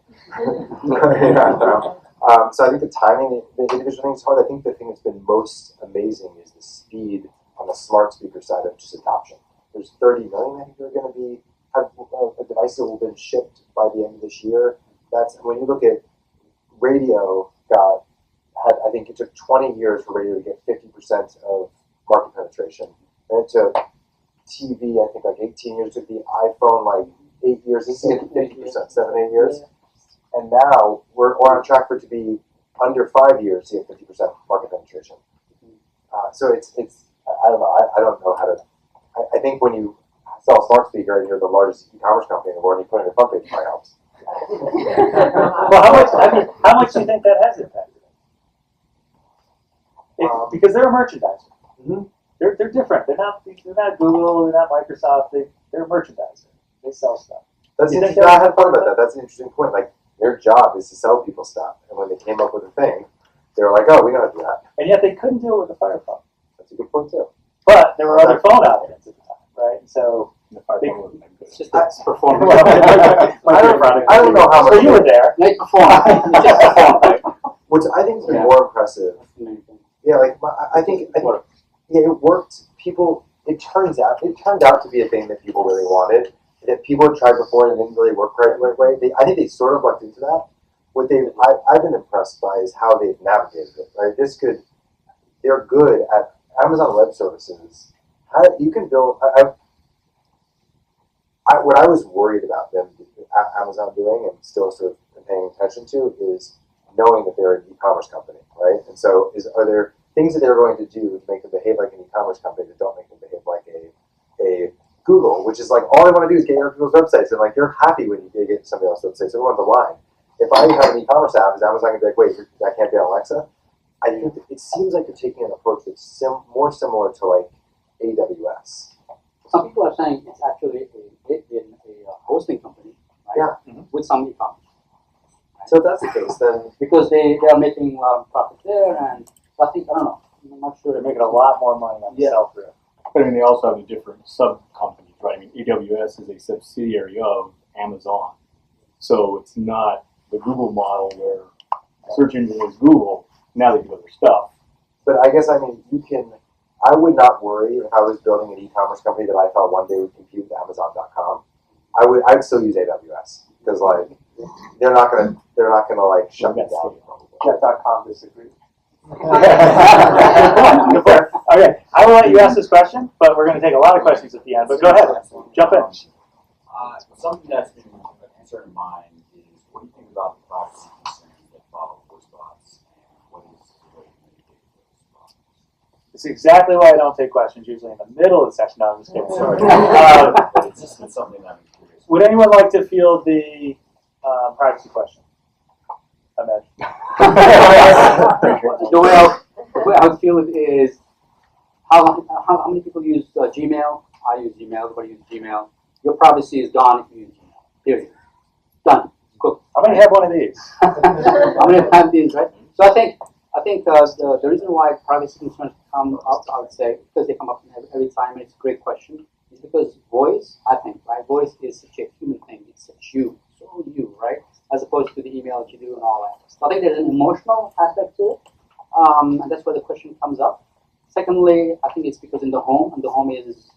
So I think the timing, the individual thing is hard. I think the thing that's been most amazing is the speed on the smart speaker side of just adoption. There's 30 million, I think, that are going to have a device that will have been shipped by the end of this year. That's when you look at radio. I think it took 20 years for radio to get 50% of market penetration. And it took TV, I think, like 18 years. It took the iPhone like 8 years. This is getting 50%, 7, 8 years. And now we're on track for it to be under 5 years to get 50% market penetration. So it's I don't know. I don't know how to. I think when you sell a smart speaker and you're the largest e-commerce company in the world, and you put it in your front page, it probably helps. Well, how much do you think that has impacted? Because they're a merchandiser. Mm-hmm. They're different. They're not Google. They're not Microsoft. They're a merchandiser. They sell stuff. That's interesting. I hadn't thought about that. That's an interesting point. Like, their job is to sell people stuff, and when they came up with a thing, they were like, "Oh, we know how to do that." And yet they couldn't do it with a Fire phone. That's a good point too. But there were other phone options at the time, right? And so the Fire phone wasn't that good. It's just that's performance. I don't know how much. So you were there. Night performance. Which I think is more impressive. Yeah, like I think yeah, it worked. People, it turned out to be a thing that people really wanted. That people had tried before and it didn't really work right the right way. I think they sort of lucked into that. What I've been impressed by is how they've navigated it. Right, they're good at Amazon Web Services. You can build. What I was worried about them, Amazon doing, and still sort of paying attention to, is knowing that they're an e-commerce company, right? And so, are there things that they're going to do to make them behave like an e-commerce company that don't make them behave like a Google, which is like all they want to do is get on people's websites, and like you're happy when you get somebody else's website. So everyone's aligned. If I have an e-commerce app, is Amazon going to be like, wait, that can't be on Alexa? I think it seems like they're taking an approach that's more similar to like AWS. Some people are saying it's actually a hosting company, right? Yeah. Mm-hmm. With some e-commerce. Right? So if that's the case, then because they are making profit there, and I think I don't know. I'm not sure. They're making a lot more money on the sell-through. But I mean, they also have the different sub-companies, right? I mean, AWS is a subsidiary of Amazon. So it's not the Google model where search engine is Google, now they do other stuff. But I guess, I mean, I would not worry if I was building an e-commerce company that I thought one day would compete with Amazon.com. I'd still use AWS because like they're not gonna like shut me down. Jet.com disagrees. Okay, I will let you ask this question, but we're going to take a lot of questions at the end. But go ahead, jump in. Something that's been an answer in mind is, what do you think about the privacy concerns that follow voice bots, and what is the way to mitigate those? It's exactly why I don't take questions usually in the middle of the session. No, I'm just kidding. It's just been something that I'm curious. Would anyone like to field the privacy question? Ahmed. The way I would feel it is, how many people use Gmail? I use Gmail. Everybody uses Gmail. Your privacy is gone if you use Gmail. Period. Done. Cool. How many have one of these? How many have these, right? So I think the reason why privacy concerns come up, I would say, because they come up every time, and it's a great question, is because voice, I think, right? Voice is such a human thing. It's such you, right? As opposed to the email that you do and all that. So I think there's an emotional aspect to it, and that's where the question comes up. Secondly, I think it's because in the home, and the home is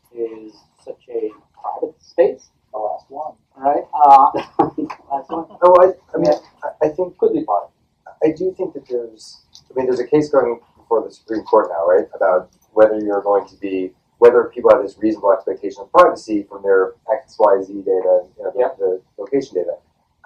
such a private space. The last one. Right? Last one. Oh, I mean, I think could be part. I do think that there's a case going before the Supreme Court now, right, about whether people have this reasonable expectation of privacy from their XYZ data, the location data.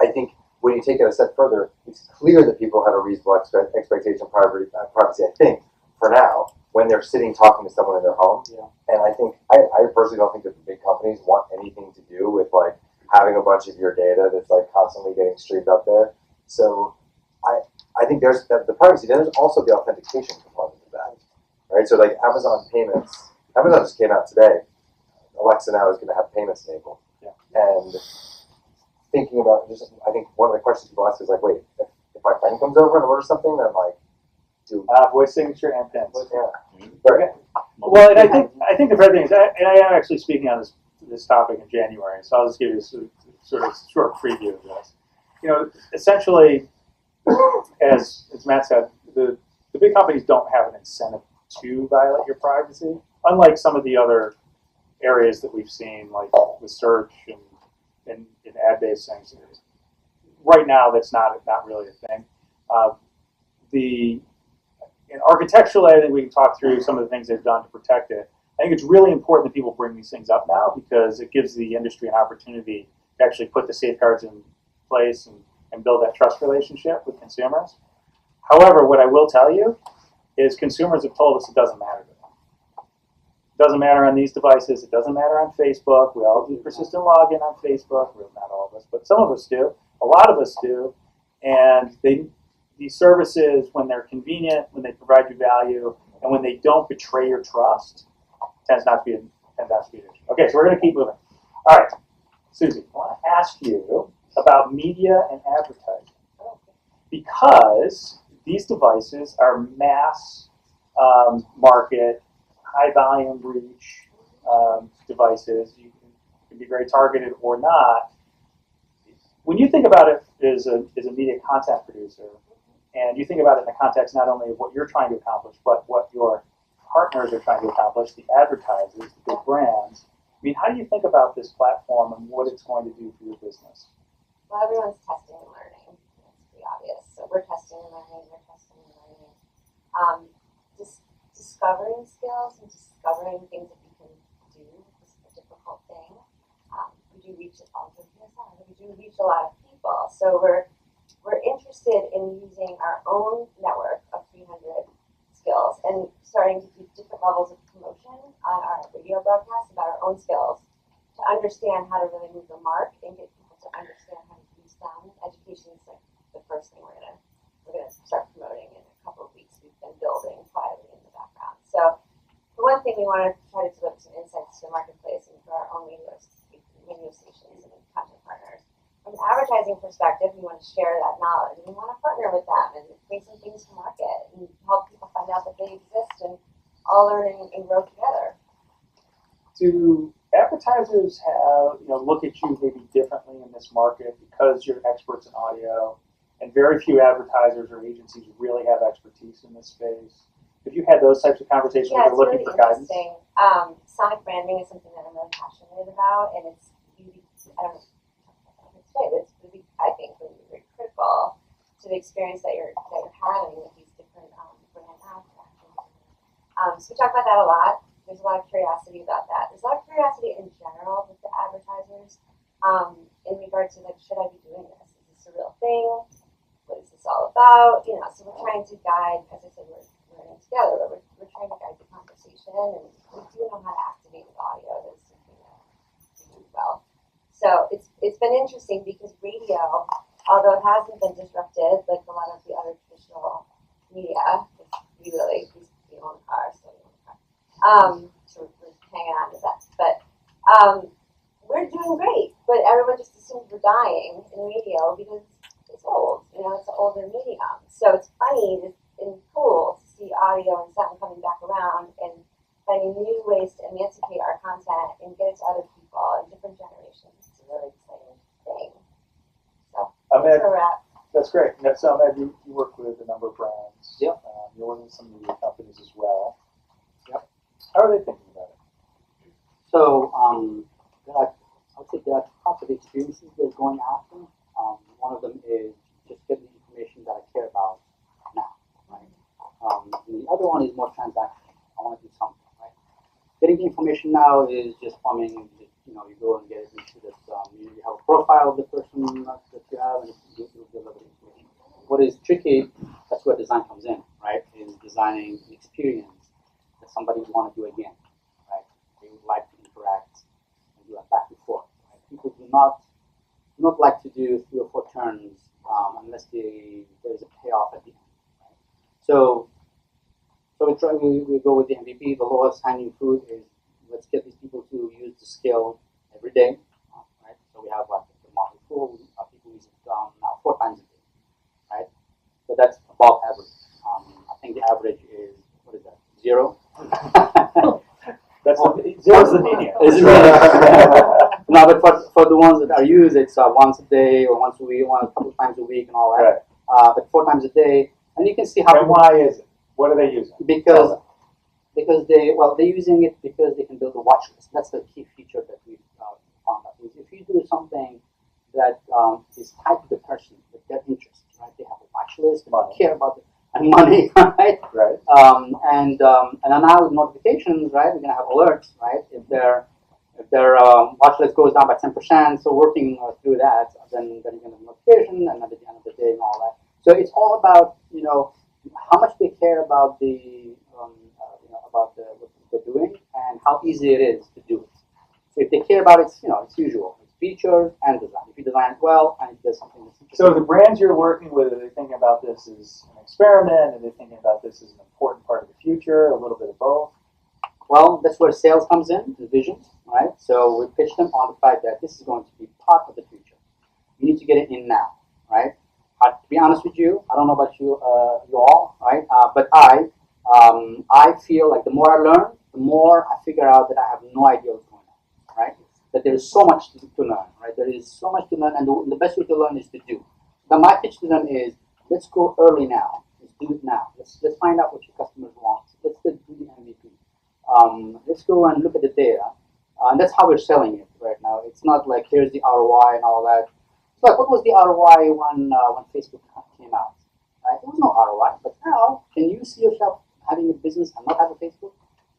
I think when you take it a step further, it's clear that people have a reasonable expectation of privacy, I think, for now, when they're sitting talking to someone in their home. Yeah. And I think, I personally don't think that the big companies want anything to do with, like, having a bunch of your data that's, like, constantly getting streamed up there. So I think there's the privacy. Then there's also the authentication component of that, right? So, like, Amazon just came out today. Alexa now is going to have payments enabled. Yeah. And thinking about I think one of the questions people ask is like, wait, if my friend comes over and orders something, then like, voice signature and pins. Yeah. Okay. Well, and I think the first thing is, and I am actually speaking on this topic in January, so I'll just give you a sort of short preview of this. Essentially, as Matt said, the big companies don't have an incentive to violate your privacy, unlike some of the other areas that we've seen, like with search and ad-based things. Right now, that's not really a thing. Architecturally, I think we can talk through some of the things they've done to protect it. I think it's really important that people bring these things up now because it gives the industry an opportunity to actually put the safeguards in place and build that trust relationship with consumers. However, what I will tell you is consumers have told us it doesn't matter to them. It doesn't matter on these devices. It doesn't matter on Facebook. We all do persistent login on Facebook. Well, not all of us, but some of us do. A lot of us do. And these services, when they're convenient, when they provide you value, and when they don't betray your trust, tends not to be an issue. Okay, so we're going to keep moving. All right, Suzy, I want to ask you about media and advertising. Because these devices are mass market, high volume reach devices. You can be very targeted or not. When you think about it as a media content producer, and you think about it in the context not only of what you're trying to accomplish, but what your partners are trying to accomplish, the advertisers, the big brands, I mean, how do you think about this platform and what it's going to do for your business? Well, everyone's testing and learning. That's pretty obvious. So we're testing and learning, Just discovering skills and discovering things that we can do is a difficult thing. We do reach a lot of people. So we're interested in using our own network of 300 skills and starting to do different levels of promotion on our radio broadcasts about our own skills to understand how to really move the mark and get people to understand how to use them. Education is like the first thing we're gonna start promoting in a couple of weeks. We've been building quietly in the background. So the one thing we want to try to deliver some insights to the marketplace and for our own radio stations and content partners. From an advertising perspective, we want to share that knowledge and we want to partner with them and bring some things to market and help people find out that they exist and all learn and grow together. Do advertisers look at you maybe differently in this market because you're experts in audio, and very few advertisers or agencies really have expertise in this space? Have you had those types of conversations where they're looking for guidance? Sonic branding is something that I'm really passionate about, and it's really, I don't know how to say, but it's really, I think, really very critical to the experience that you're having with these different brand actions. So we talk about that a lot. There's a lot of curiosity about that. There's a lot of curiosity in general with the advertisers in regard to, like, should I be doing this? Is this a real thing? What is this all about? So we're trying to guide, as I said, we're learning together, but we're trying to guide the conversation. interaction, and we do know how to activate with audio. That's something that we do well. So it's been interesting because radio, although it hasn't been disrupted like a lot of the other traditional media, we own a car, so we own a car. So we're hanging on to that. But we're doing great, but everyone just assumes we're dying in radio because it's old. You know, it's an older medium. So it's funny and cool to see audio and sound coming back around and finding new ways to emancipate our content and get it to other people in different generations. It's a really exciting thing. So Ahmed, that's where we're at. that's great. So Ahmed, you work with a number of brands. Yep. You're working with some media companies as well. Yep. How are they thinking about it? So I would say there are two types of experiences they're going after. One of them is just getting the information that I care about now, right? And the other one is more transactional. I want to do something, right? Getting the information now is just plumbing. You know, you go and get it into this. You have a profile of the person that you have, and you deliver the information. What is tricky? That's where design comes in, right? Is designing an experience that somebody would want to do again, right? They would like to interact and do a back and forth. Right? People do not like to do 3 or 4 turns unless there is a payoff at the end. Right? So we go with the MVP. The lowest hanging fruit is let's get these people to use the skill every day. Right? So we have like the model tool. People use it now 4 times a day. Right? So that's above average. I think the average is, what is that, 0? That's zero's the median. No, but for the ones that are used, it's once a day or once a week, a couple times a week and all that. Right. But 4 times a day, and you can see how. And why is it? What are they using? Because they're using it because they can build a watch list. That's the key feature that we found out. If you do something that is tied to the person, with their interest, right? They have a watch list, they care about it, and money, right? Right. And now with notifications, right? We're gonna have alerts, right? If their watch list goes down by 10%, so working through that, then you're gonna have a notification, and at the end of the day, and all that. So it's all about how much they care about what they're doing and how easy it is to do it. So if they care about it, it's usual. It's features and design. If you design it well and it does something that's interesting. So the brands you're working with, are they thinking about this as an experiment? Are they thinking about this as an important part of the future? A little bit of both? Well, that's where sales comes in, the visions, right? So we pitch them on the fact that this is going to be part of the future. You need to get it in now, right? To be honest with you, I don't know about you all, right? But I feel like the more I learn, the more I figure out that I have no idea what's going on, right? That there is so much to learn, right? There is so much to learn, and the best way to learn is to do. Then my pitch to them is, let's go early now. Let's do it now. Let's find out what your customers want. Let's do the MVP. Let's go and look at the data. And that's how we're selling it right now. It's not like here's the ROI and all that. It's like, what was the ROI when Facebook came out? Right? There was no ROI, but now, can you see yourself having a business and not have a Facebook?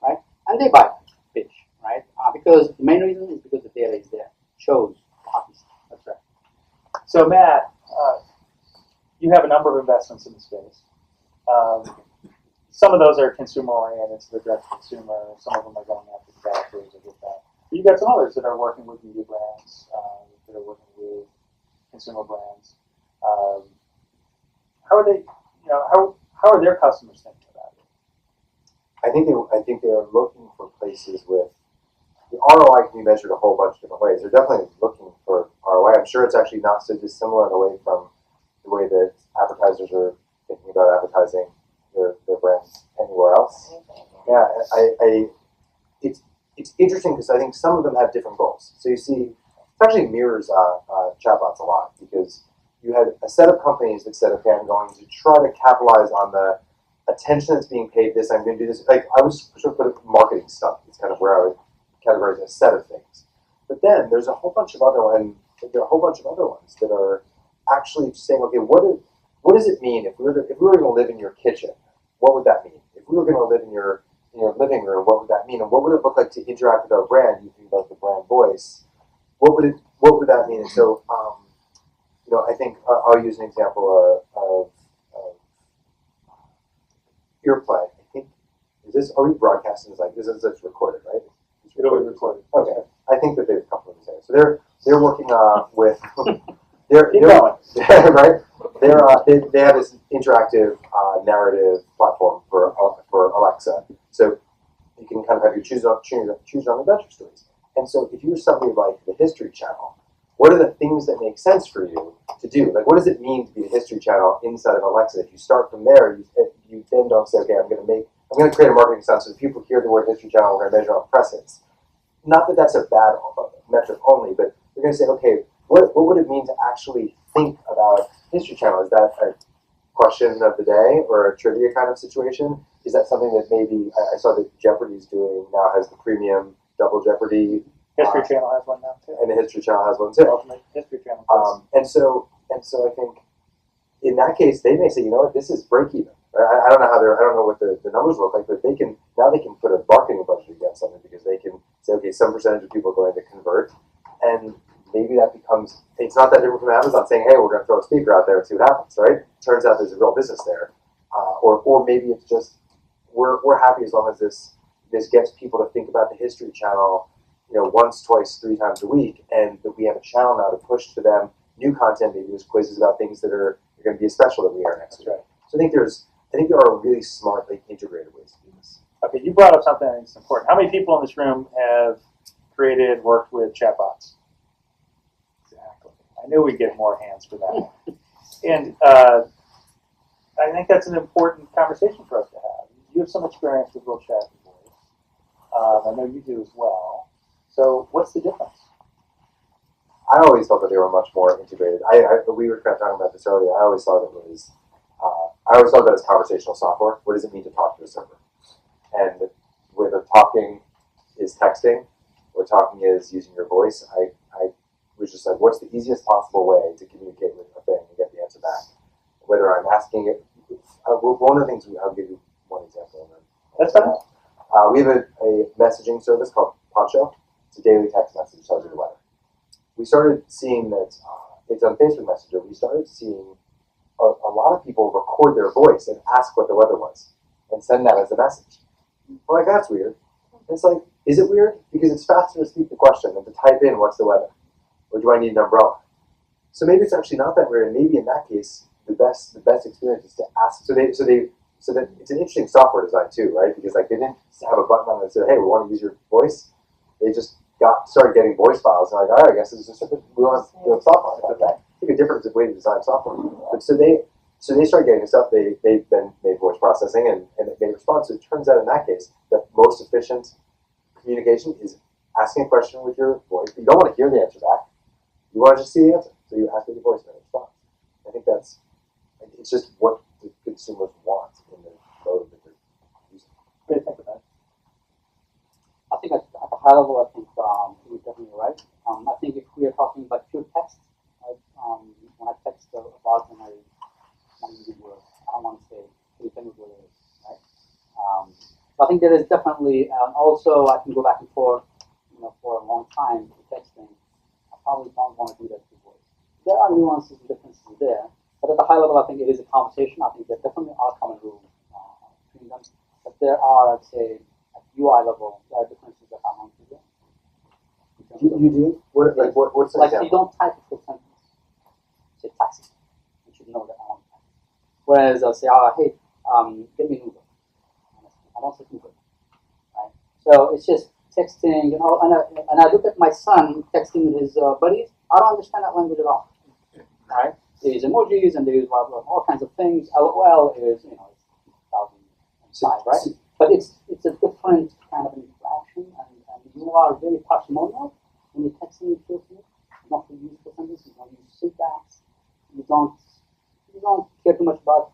Right? And they buy that pitch, right? Because the main reason is because the data is there. Shows hockey stick. That's right. So Matt, you have a number of investments in the space. Some of those are consumer-oriented, so they're direct-to-consumer. Some of them are going after developers. I get that. But you've got some others that are working with media brands, that are working with consumer brands. How are they? How are their customers thinking about it? I think they are looking for places with the ROI can be measured a whole bunch of different ways. They're definitely looking for ROI. I'm sure it's actually not so dissimilar in a way from the way that advertisers are thinking about advertising their brands anywhere else. Yeah, it's interesting because I think some of them have different goals. So you see, it actually mirrors chatbots a lot because you had a set of companies that said, okay, I'm going to try to capitalize on the attention that's being paid this, I'm going to do this. Like, I was sort of put it marketing stuff. It's kind of where I would categorize a set of things. But then there's a whole bunch of other ones that are actually saying, okay, what does it mean if we were going to live in your kitchen? What would that mean? If we were going to live in your living room, what would that mean? And what would it look like to interact with our brand? You think about the brand voice. What would that mean? And so, I think I'll use an example of Earplay. I think is this, are we broadcasting this like, this is it's recorded, right? It'll be recorded. Okay. I think that there's a couple of things there. So they're working with, they're Keep going. right? They have this interactive narrative platform for Alexa. So you can kind of have your choose on adventure stories. And so if you're somebody like the History Channel, what are the things that make sense for you to do? Like, what does it mean to be the History Channel inside of Alexa? If you start from there, you then don't say, okay, I'm going to create a marketing sound so that people hear the word History Channel, we're going to measure on press hits. Not that that's a bad metric only, but you're going to say, okay, what would it mean to actually think about History Channel? Is that a question of the day or a trivia kind of situation? Is that something that maybe, I saw that Jeopardy's doing now, has the premium Double Jeopardy. History Channel has one now too. And the History Channel has one too. Ultimate History Channel. And so I think in that case they may say, you know what, this is break even. Right? I don't know what the numbers look like, but they can put a marketing budget against something because they can say, okay, some percentage of people are going to convert, and maybe that becomes, it's not that different from Amazon saying, hey, we're going to throw a speaker out there and see what happens, right? Turns out there's a real business there, or maybe it's just we're happy as long as this gets people to think about the History Channel, once, twice, 3 times a week, and that we have a channel now to push to them new content. Maybe there's quizzes about things that are going to be a special that we air next week. Right. So I think there are really smart, integrated ways to do this. Okay, you brought up something that's important. How many people in this room have worked with chatbots? Exactly. I knew we'd get more hands for that. And I think that's an important conversation for us to have. You have some experience with both chat and voice. I know you do as well. So what's the difference? I always thought that they were much more integrated. We were kind of talking about this earlier. I always thought that as conversational software. What does it mean to talk to a server? And whether talking is texting or talking is using your voice, I was just like, what's the easiest possible way to communicate with a thing and get the answer back? Whether I'm asking it, one of the things, I'll give you one example. That's fine. We have a messaging service called Poncho. It's a daily text message that tells you the weather. We started seeing that, it's on Facebook Messenger, we started seeing a lot of people record their voice and ask what the weather was and send that as a message. We're like, that's weird. And it's like, is it weird? Because it's faster to speak the question than to type in what's the weather, or do I need an umbrella? So maybe it's actually not that weird, and maybe in that case, the best experience is to ask. So that it's an interesting software design too, right? Because they didn't have a button on it that said, hey, we want to use your voice. They just started getting voice files, and all right, I guess this is just we want to do software. I think a different way to design software. But so they started getting stuff. They then made voice processing and it made response. So it turns out in that case, the most efficient communication is asking a question with your voice. You don't want to hear the answer back. You want to just see the answer. So you ask with your voice and response. I think it's just what the consumers want in the mode that they're using. What do you think about it? I think at a high level, I think you're definitely right. I think if we are talking about pure text, when I text about when I use words, I don't want to say anything what it is, right? So I think there is definitely, also I can go back and forth, for a long time texting. I probably don't want to do that with voice. There are nuances and differences there, but at the high level, I think it is a conversation. I think there definitely are common rules between them, but there are, I'd say, at UI level, there are differences that are not there. You do? What's an example? You don't type a full sentence. Say taxi. You should know that I want taxi. Whereas I'll say, hey, get me an Uber. I don't say Uber. Right? So it's just texting, and I look at my son texting with his buddies. I don't understand that language at all. Right? They use emojis and they use all kinds of things. LOL is, it's 2005, right? But it's a different kind of interaction, and you are very parsimonial when you're texting with people. Not to use for sentences, you don't use syntax. You don't care too much about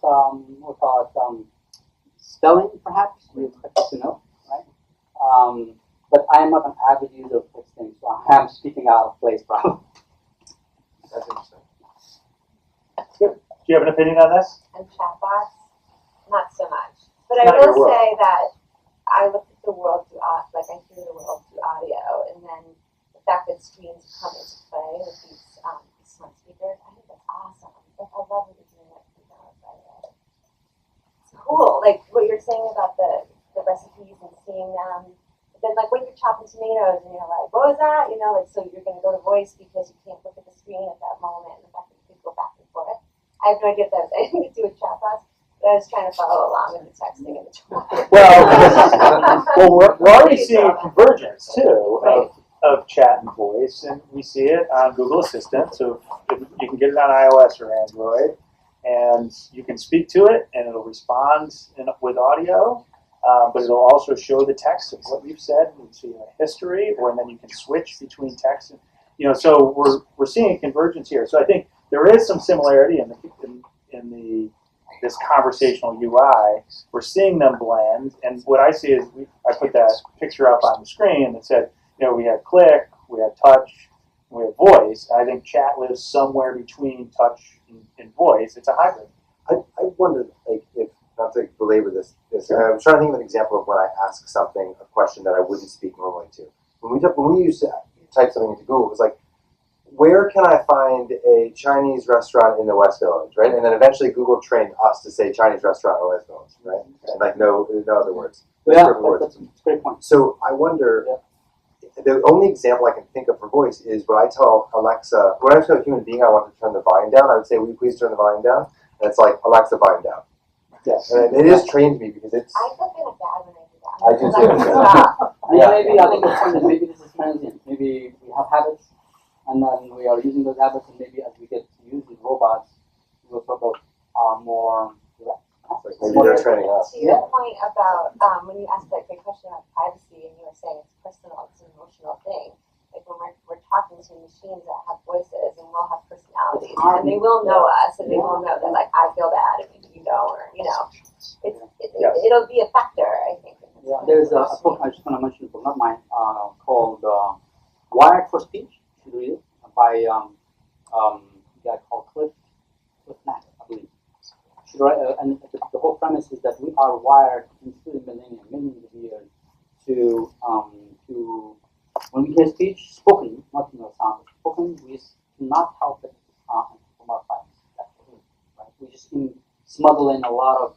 spelling, perhaps. You expect us to know, right? But I am not an avid user of texting, so I am speaking out of place, probably. That's interesting. Good. Do you have an opinion on this? And chatbots, not so much. But I will say that I look at the world through I hear the world through audio, and then the fact that screens come into play with these smart speakers, I think that's awesome. I love what you're doing at Meetup, by the way. It's cool. Like what you're saying about the recipe recipes and seeing them. But then, like, when you're chopping tomatoes and you're like, what was that? You know, like, so you're going to go to voice because you can't look at the screen at that moment. And the fact that you can go back and forth. I have no idea if that has anything to do with chatbots, but I was trying to follow along with the texting and the chat. Well, we're already seeing a convergence, too, of chat and voice, and we see it on Google Assistant. So if you can get it on iOS or Android, and you can speak to it, and it'll respond with audio, but it'll also show the text of what you've said, and see a history, or and then you can switch between text. And, you know, so we're seeing a convergence here. So I think there is some similarity in this conversational UI. We're seeing them blend, and what I see is I put that picture up on the screen that said, you know, we had click, we had touch, we had voice. I think chat lives somewhere between touch and voice. It's a hybrid. I wondered, like, if not to belabor this, I was trying to think of an example of when I ask something, a question that I wouldn't speak normally to. When we used to type something into Google, it was like, where can I find a Chinese restaurant in the West Village, right? And then eventually Google trained us to say Chinese restaurant in the West Village, right? And like no other words. That's a great point. So I wonder, the only example I can think of for voice is when I tell Alexa, when I tell a human being I want to turn the volume down, I would say, will you please turn the volume down? And it's like, Alexa, volume down. Yes. And it is trained me because it's... I feel kind of bad when I do that. I do too. Maybe I think the point is maybe this is transient. Maybe we have habits, and then we are using those habits, and maybe as we get used with robots, we'll sort of more direct. Like maybe they're training us. To your point about when you asked that great question about privacy, and you were saying it's personal, it's an emotional thing. Like when we're talking to machines that have voices and will have personalities, and they will know us, and they will know that like I feel bad if you don't, or you know, it'll be a factor, I think. Yeah, there's a book I just want to mention, but not mine, called Wired for Speech. You should read it by a guy called Cliff Knapp, I believe. Should write, and the whole premise is that we are wired into the millions of years to when we hear speech spoken, not sound spoken, we cannot help it from our files. Right? We just smuggle in a lot of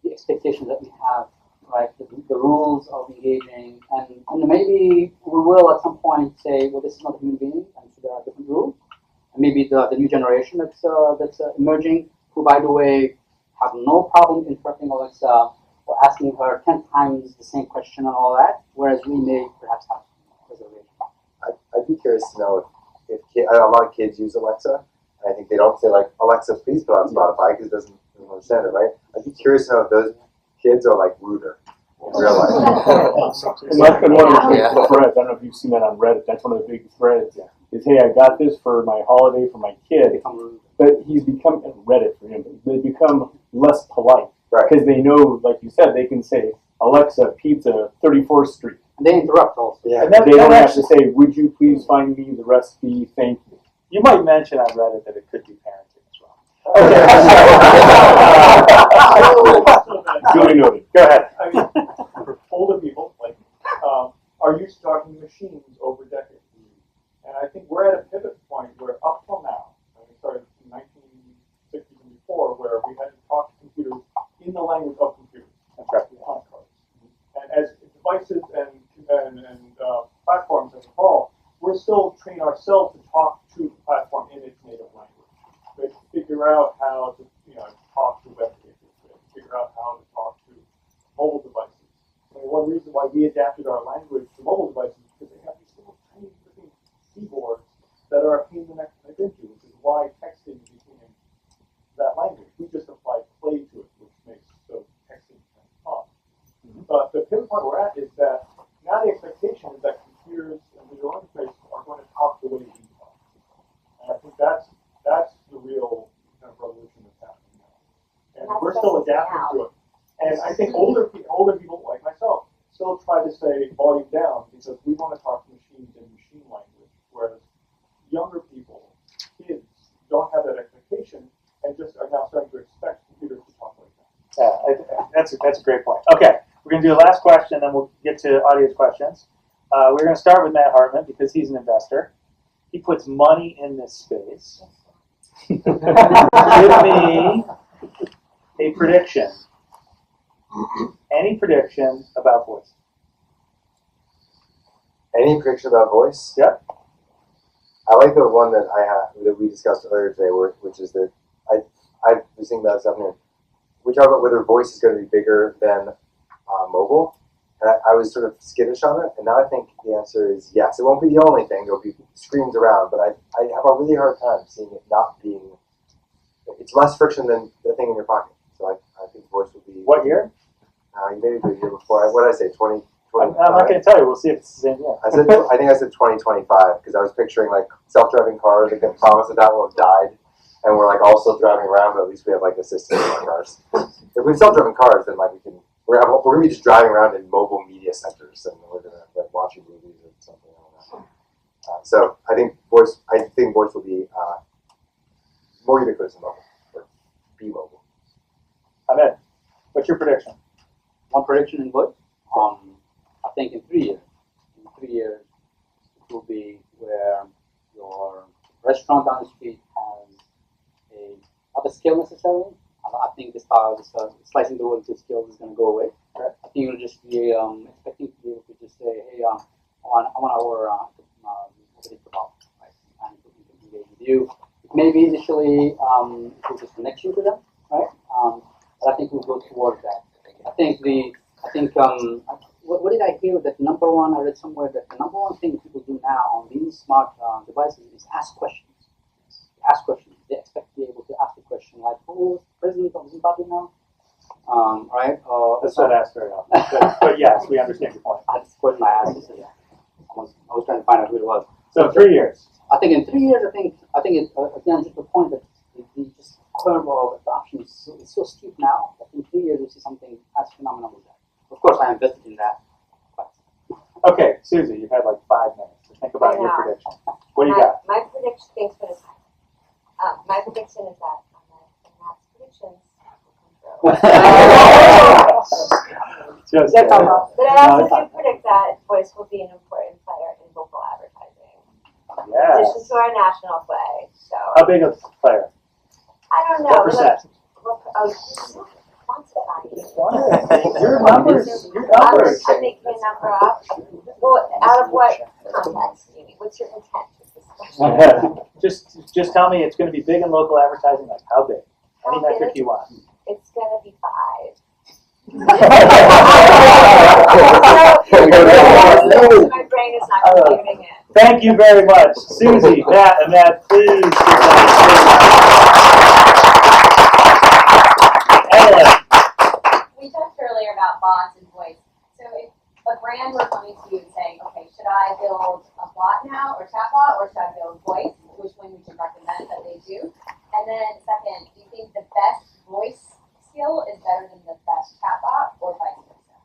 the expectations that we have, right? The rules of engaging, and maybe we will at some point say, well, this is not a human being, and so there are different rules. And maybe the new generation that's emerging, who, by the way, have no problem interrupting Alexa or asking her 10 times the same question and all that, whereas we may perhaps have reservation. I'd be curious to know if a lot of kids use Alexa, and I think they don't say like, Alexa, please put on Spotify, because it doesn't understand it, right? I'd be curious to know if those kids are like ruder in real life. And that's been one of the big threads. I don't know if you've seen that on Reddit. That's one of the big threads. Is, hey, I got this for my holiday for my kid, but he's become Reddit for him. They become less polite because they know, like you said, they can say Alexa, pizza, 34th Street. And they interrupt also. Yeah. And they don't have to say, would you please find me the recipe? Thank you. You might mention on Reddit that it could be parenting as well. Duly noted. Go ahead. I mean, for older people, like, are used to talking to machines over decades. And I think we're at a pivot point where up till now, and we started in 1960s and before, where we had to talk to computers in the language of computers. That's right. And as devices and platforms have evolved, we're still training ourselves to talk to the platform in its native language. We have to figure out how to, talk to web pages. We have to figure out how to talk to mobile devices. And one reason why we adapted our language to mobile devices is because they have these little tiny freaking keyboards that are a pain in the neck to type into, which is why texting became that language. We just applied play to it, which makes texting kind of fun. But the pivot point we're at is that now the expectation is that computers and visual interfaces are going to talk the way we talk. And I think that's the real kind of revolution that's happening now. And we're still adapting to it. And I think older people like myself still try to say volume down because we want to talk to machines in machine language, whereas younger people, kids, don't have that expectation and just are now starting to expect computers to talk like that. Yeah, that's a great point. Okay, we're going to do the last question, then we'll get to audience questions. We're going to start with Matt Hartman because he's an investor. He puts money in this space. Give me a prediction. Any prediction about voice? Any prediction about voice? Yep. I like the one that we discussed earlier today, which is that I was thinking about this afternoon. We talk about whether voice is going to be bigger than mobile, and I was sort of skittish on it, and now I think the answer is yes. It won't be the only thing. There'll be screens around, but I have a really hard time seeing it not being. It's less friction than the thing in your pocket. So I think voice will be. What year? You maybe the year before. What did I say? 20. I'm not going to tell you. We'll see if it's the same year. I think I said 2025 because I was picturing like self-driving cars. They can promise that will have died, and we're like also driving around, but at least we have like assistance in our cars. If we have self-driving cars, then like we're gonna be just driving around in mobile media centers, and we're gonna like watching movies or something. I don't know. So I think voice will be more ubiquitous than mobile, or be mobile. Ahmed, what's your prediction? One prediction in voice. I think in 3 years. In 3 years, it will be where your restaurant down the street has not a skill necessarily. I think this slicing the wood into skills is going to go away. Right. I think you'll just be expecting to be able to just say, hey, I want to order kebab, right? And we can engage with you. Maybe initially it will just connect you to them, right? But I think we'll go towards that. What did I hear that number one? I read somewhere that the number one thing people do now on these smart devices is ask questions. Ask questions. They expect to be able to ask a question like, "Who is the president of Zimbabwe now?" Right? That's not asked very often. But yes, we understand your point. That's the question I asked. I was trying to find out who it was. So 3 years. I think in 3 years, I think it, again, just the point that the just curve of adoption is so steep now that in 3 years we see something as phenomenal as that. Of course, I invested in that. Okay, Suzy, you've had like 5 minutes to think about your prediction. What do you got? My prediction. Thanks for the time. My prediction is that Matt's predictions will come true. But I also do predict that voice will be an important player in local advertising. Yes. In addition to our national play. So. How big a player? I don't know. What percent? Your numbers. I'm making a number up. Well, out of what context do you mean? What's your intent with this question? Just tell me it's going to be big in local advertising. Like how big? Any metric you want. It's going to be 5. My brain is not computing it. Thank you very much, Suzy, Matt, and Matt. Please. We talked earlier about bots and voice. So if a brand were coming to you and saying, okay, should I build a bot now or chatbot, or should I build voice? Which one would you recommend that they do? And then second, do you think the best voice skill is better than the best chatbot, or vice versa?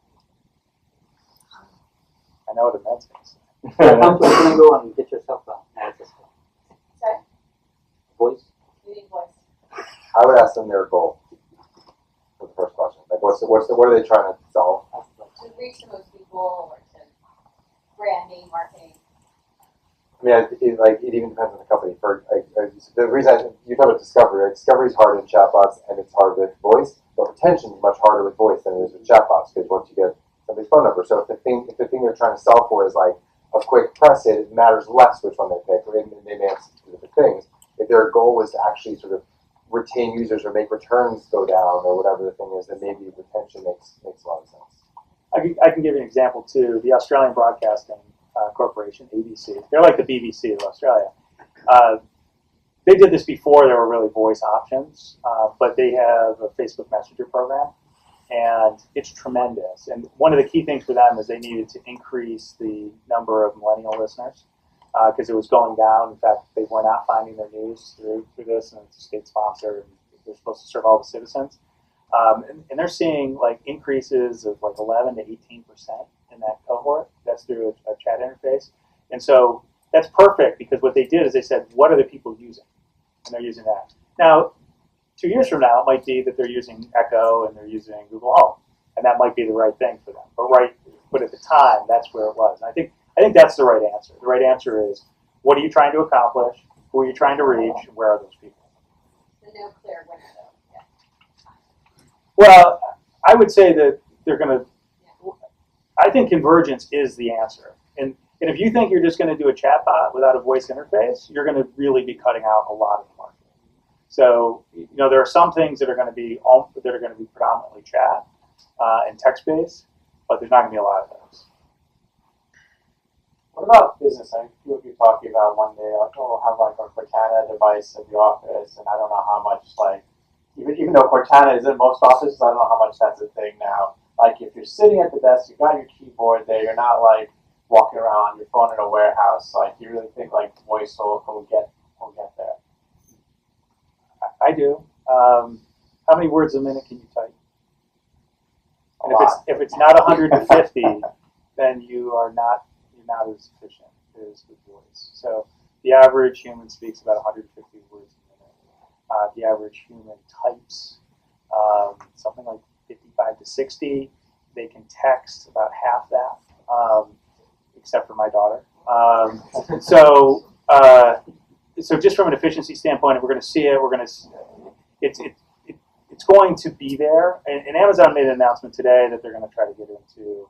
I know what Ahmed's going to say. Come to Witlingo and get yourself a Sorry? Voice? You need voice. I would ask them their goal for the first question. Like, what are they trying to solve? To reach the most people, or to branding, marketing. I mean, it even depends on the company. The reason you talk about discovery, right? Discovery is hard in chatbots and it's hard with voice, but retention is much harder with voice than it is with chatbots because once you get somebody's phone number. So if the thing they're trying to solve for is like a quick press it matters less which one they pick, or they may have specific things. If their goal was to actually sort of retain users or make returns go down or whatever the thing is, then maybe retention makes a lot of sense. I can give you an example too. The Australian Broadcasting Corporation, ABC, they're like the BBC of Australia. They did this before there were really voice options, but they have a Facebook Messenger program, and it's tremendous. And one of the key things for them is they needed to increase the number of millennial listeners because it was going down. In fact, they were not finding their news through this, and it's a state sponsor, and they're supposed to serve all the citizens. And they're seeing like increases of like 11 to 18% in that cohort. That's through a chat interface. And so that's perfect because what they did is they said, what are the people using? And they're using that. Now, 2 years from now, it might be that they're using Echo and they're using Google Home. And that might be the right thing for them. But at the time, that's where it was. And I think that's the right answer. The right answer is, what are you trying to accomplish? Who are you trying to reach? Where are those people? The no clear winner, though. Well, I would say that they're going to I think convergence is the answer. And if you think you're just going to do a chatbot without a voice interface, you're going to really be cutting out a lot of the market. So, there are some things that are going to be predominantly chat and text-based, but there's not going to be a lot of those. What about business? I mean, people keep talking about one day, like, oh, we'll have like a Cortana device in the office, and I don't know how much, like, even though Cortana is in most offices, I don't know how much that's a thing now. Like, if you're sitting at the desk, you've got your keyboard there, you're not like walking around on your phone in a warehouse. Like, you really think like voice will get there? I do. How many words a minute can you type? And if it's not 150, then you're not as efficient as with voice. So the average human speaks about 150 words a minute. The average human types something like 55 to 60. They can text about half that, except for my daughter. So just from an efficiency standpoint, we're going to see it. It's going to be there. And Amazon made an announcement today that they're going to try to get into,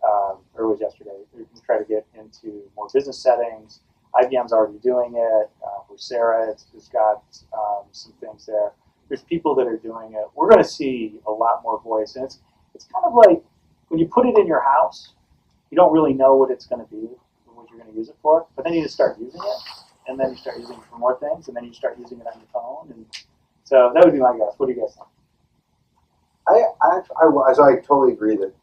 or it was yesterday, they're going to try to get into more business settings. IBM's already doing it. Coursera has got some things there. There's people that are doing it. We're going to see a lot more voice. And it's kind of like when you put it in your house, you don't really know what it's going to be, what you're going to use it for. But then you just start using it, and then you start using it for more things, and then you start using it on your phone. And so that would be my guess. What do you guys think? I totally agree that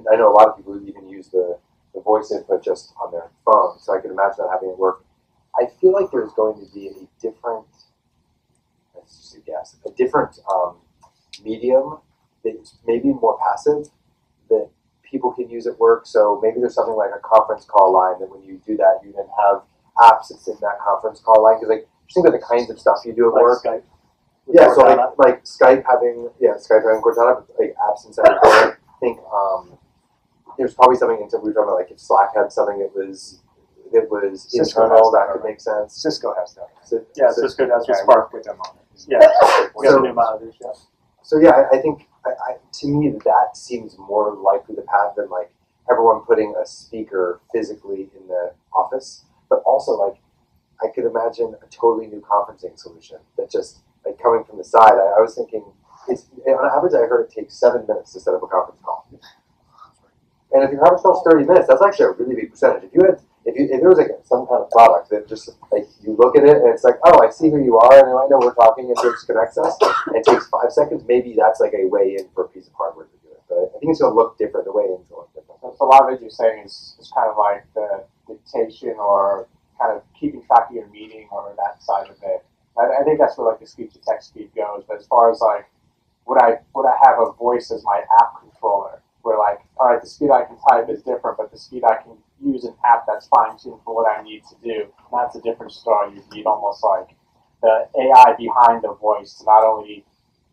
I know a lot of people who even use the voice input just on their phone, so I can imagine that having it work. I feel like there's going to be a different, let's just guess, a different medium that's maybe more passive that people can use at work. So maybe there's something like a conference call line that when you do that, you then have apps that's in that conference call line. Because just think of the kinds of stuff you do at work. Skype. Yeah, so like Skype having Cortana, like apps inside of there. I think there's probably something we were talking about, like if Slack had something that was internal, that could make sense. Cisco has that. Cisco does with Spark with them on it. Yeah, new monitors. Yeah. So yeah, I think to me that seems more likely the path than like everyone putting a speaker physically in the office. But also like I could imagine a totally new conferencing solution that just like coming from the side. I was thinking on average I heard it takes 7 minutes to set up a conference call. And if your conference call is 30 minutes, that's actually a really big percentage. If there was like some kind of product that just like you look at it and it's like, oh, I see who you are and I know we're talking and it connects us and it takes 5 seconds, maybe that's like a way in for a piece of hardware to do it. But I think it's going to look different. The way in is going to look different. So a lot of it you're saying is kind of like the dictation or kind of keeping track of your meeting or that side of it. I think that's where like the speech to text speed goes. But as far as like, would I have a voice as my app controller? Where like, all right, the speed I can type is different, but the speed I can use an app that's fine-tuned for what I need to do, that's a different story. You need almost like the AI behind the voice to not only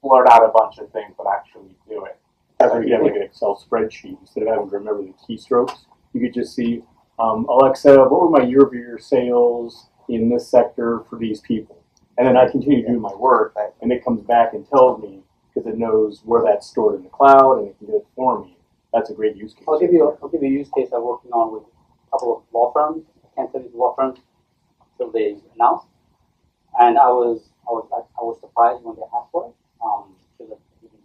blurt out a bunch of things, but actually do it. After you have like an Excel spreadsheet, instead of having to remember the keystrokes, you could just see, Alexa, what were my year-over-year sales in this sector for these people? And then I continue doing my work, and it comes back and tells me, because it knows where that's stored in the cloud, and it can do it for me. That's a great use case. I'll give you a use case I'm working on with a couple of law firms. I can't tell you the law firms until they announce. And I was surprised when they asked for it because I didn't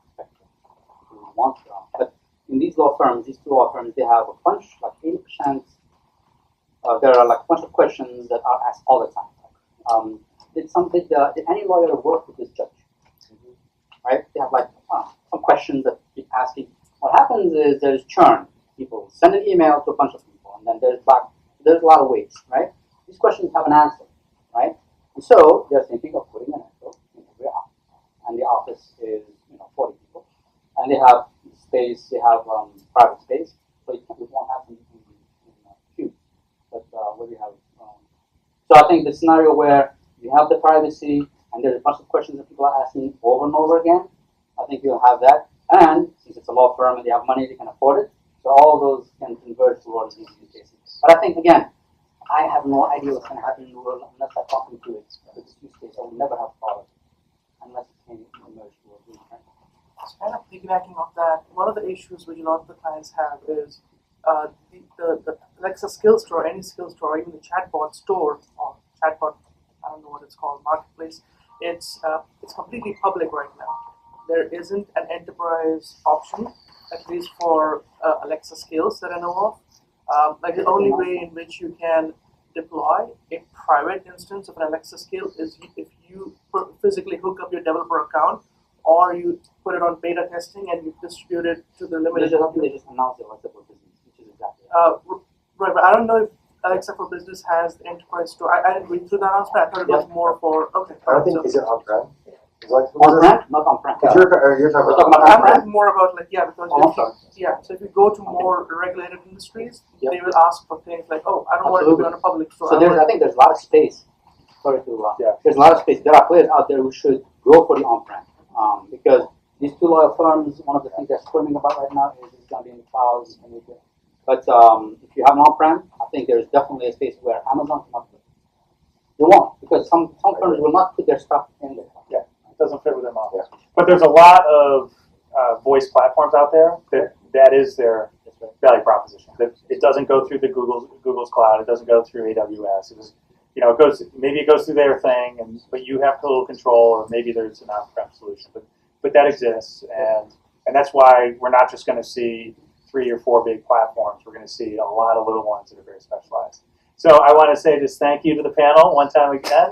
expect to want to. But in these two law firms, they have a bunch, like 80%. There are like a bunch of questions that are asked all the time. Did any lawyer work with this judge? Right? They have like some questions that keep asking. What happens is there's churn. People send an email to a bunch of people, and then there's a lot of waits, right? These questions have an answer, right? And so they're thinking of putting an answer in every office, and the office is 40 people, and they have space, they have private space, so you won't have them in queue. But what do you have? So I think the scenario where you have the privacy, and there's a bunch of questions that people are asking over and over again, I think you'll have that. And since it's a law firm and they have money, they can afford it. So all those can converge towards these use cases. But I think, again, I have no idea what's going to happen in the world unless I talk into it. With this use case, I will never have thought of it unless it can emerge towards it. Right? Kind of piggybacking off that, one of the issues which a lot of the clients have is the Alexa skill store, any skill store, or even the chatbot store, or chatbot, I don't know what it's called, marketplace. It's completely public right now. There isn't an enterprise option, at least for Alexa skills that I know of. Like the only way in which you can deploy a private instance of an Alexa skill is if you physically hook up your developer account, or you put it on beta testing and you distribute it to the limited. They just announced Alexa for Business, which is exactly. Right, but I don't know if Alexa for Business has the enterprise store. I didn't read through that announcement. I thought it was more for okay. I don't think is it on-prem? On-prem, not on-prem. You're talking about I'm talking more about like because so if you go to more regulated industries, they will ask for things like, oh, I don't want it to be on a public store. So I think there's a lot of space. Sorry to there's a lot of space. There are players out there who should go for the on-prem because these two loyal firms. One of the things they're screaming about right now is it's going to be in the clouds. But if you have an on-prem, I think there's definitely a space where Amazon cannot put it. They won't because some firms will not put their stuff in there. Yeah, it doesn't fit with their model. Yeah. But there's a lot of voice platforms out there that is their value proposition. That it doesn't go through the Google's cloud. It doesn't go through AWS. It is, it goes through their thing, but you have total control, or maybe there's an on-prem solution. But that exists, and that's why we're not just going to see 3 or 4 big platforms. We're going to see a lot of little ones that are very specialized. So I want to say just thank you to the panel one time again.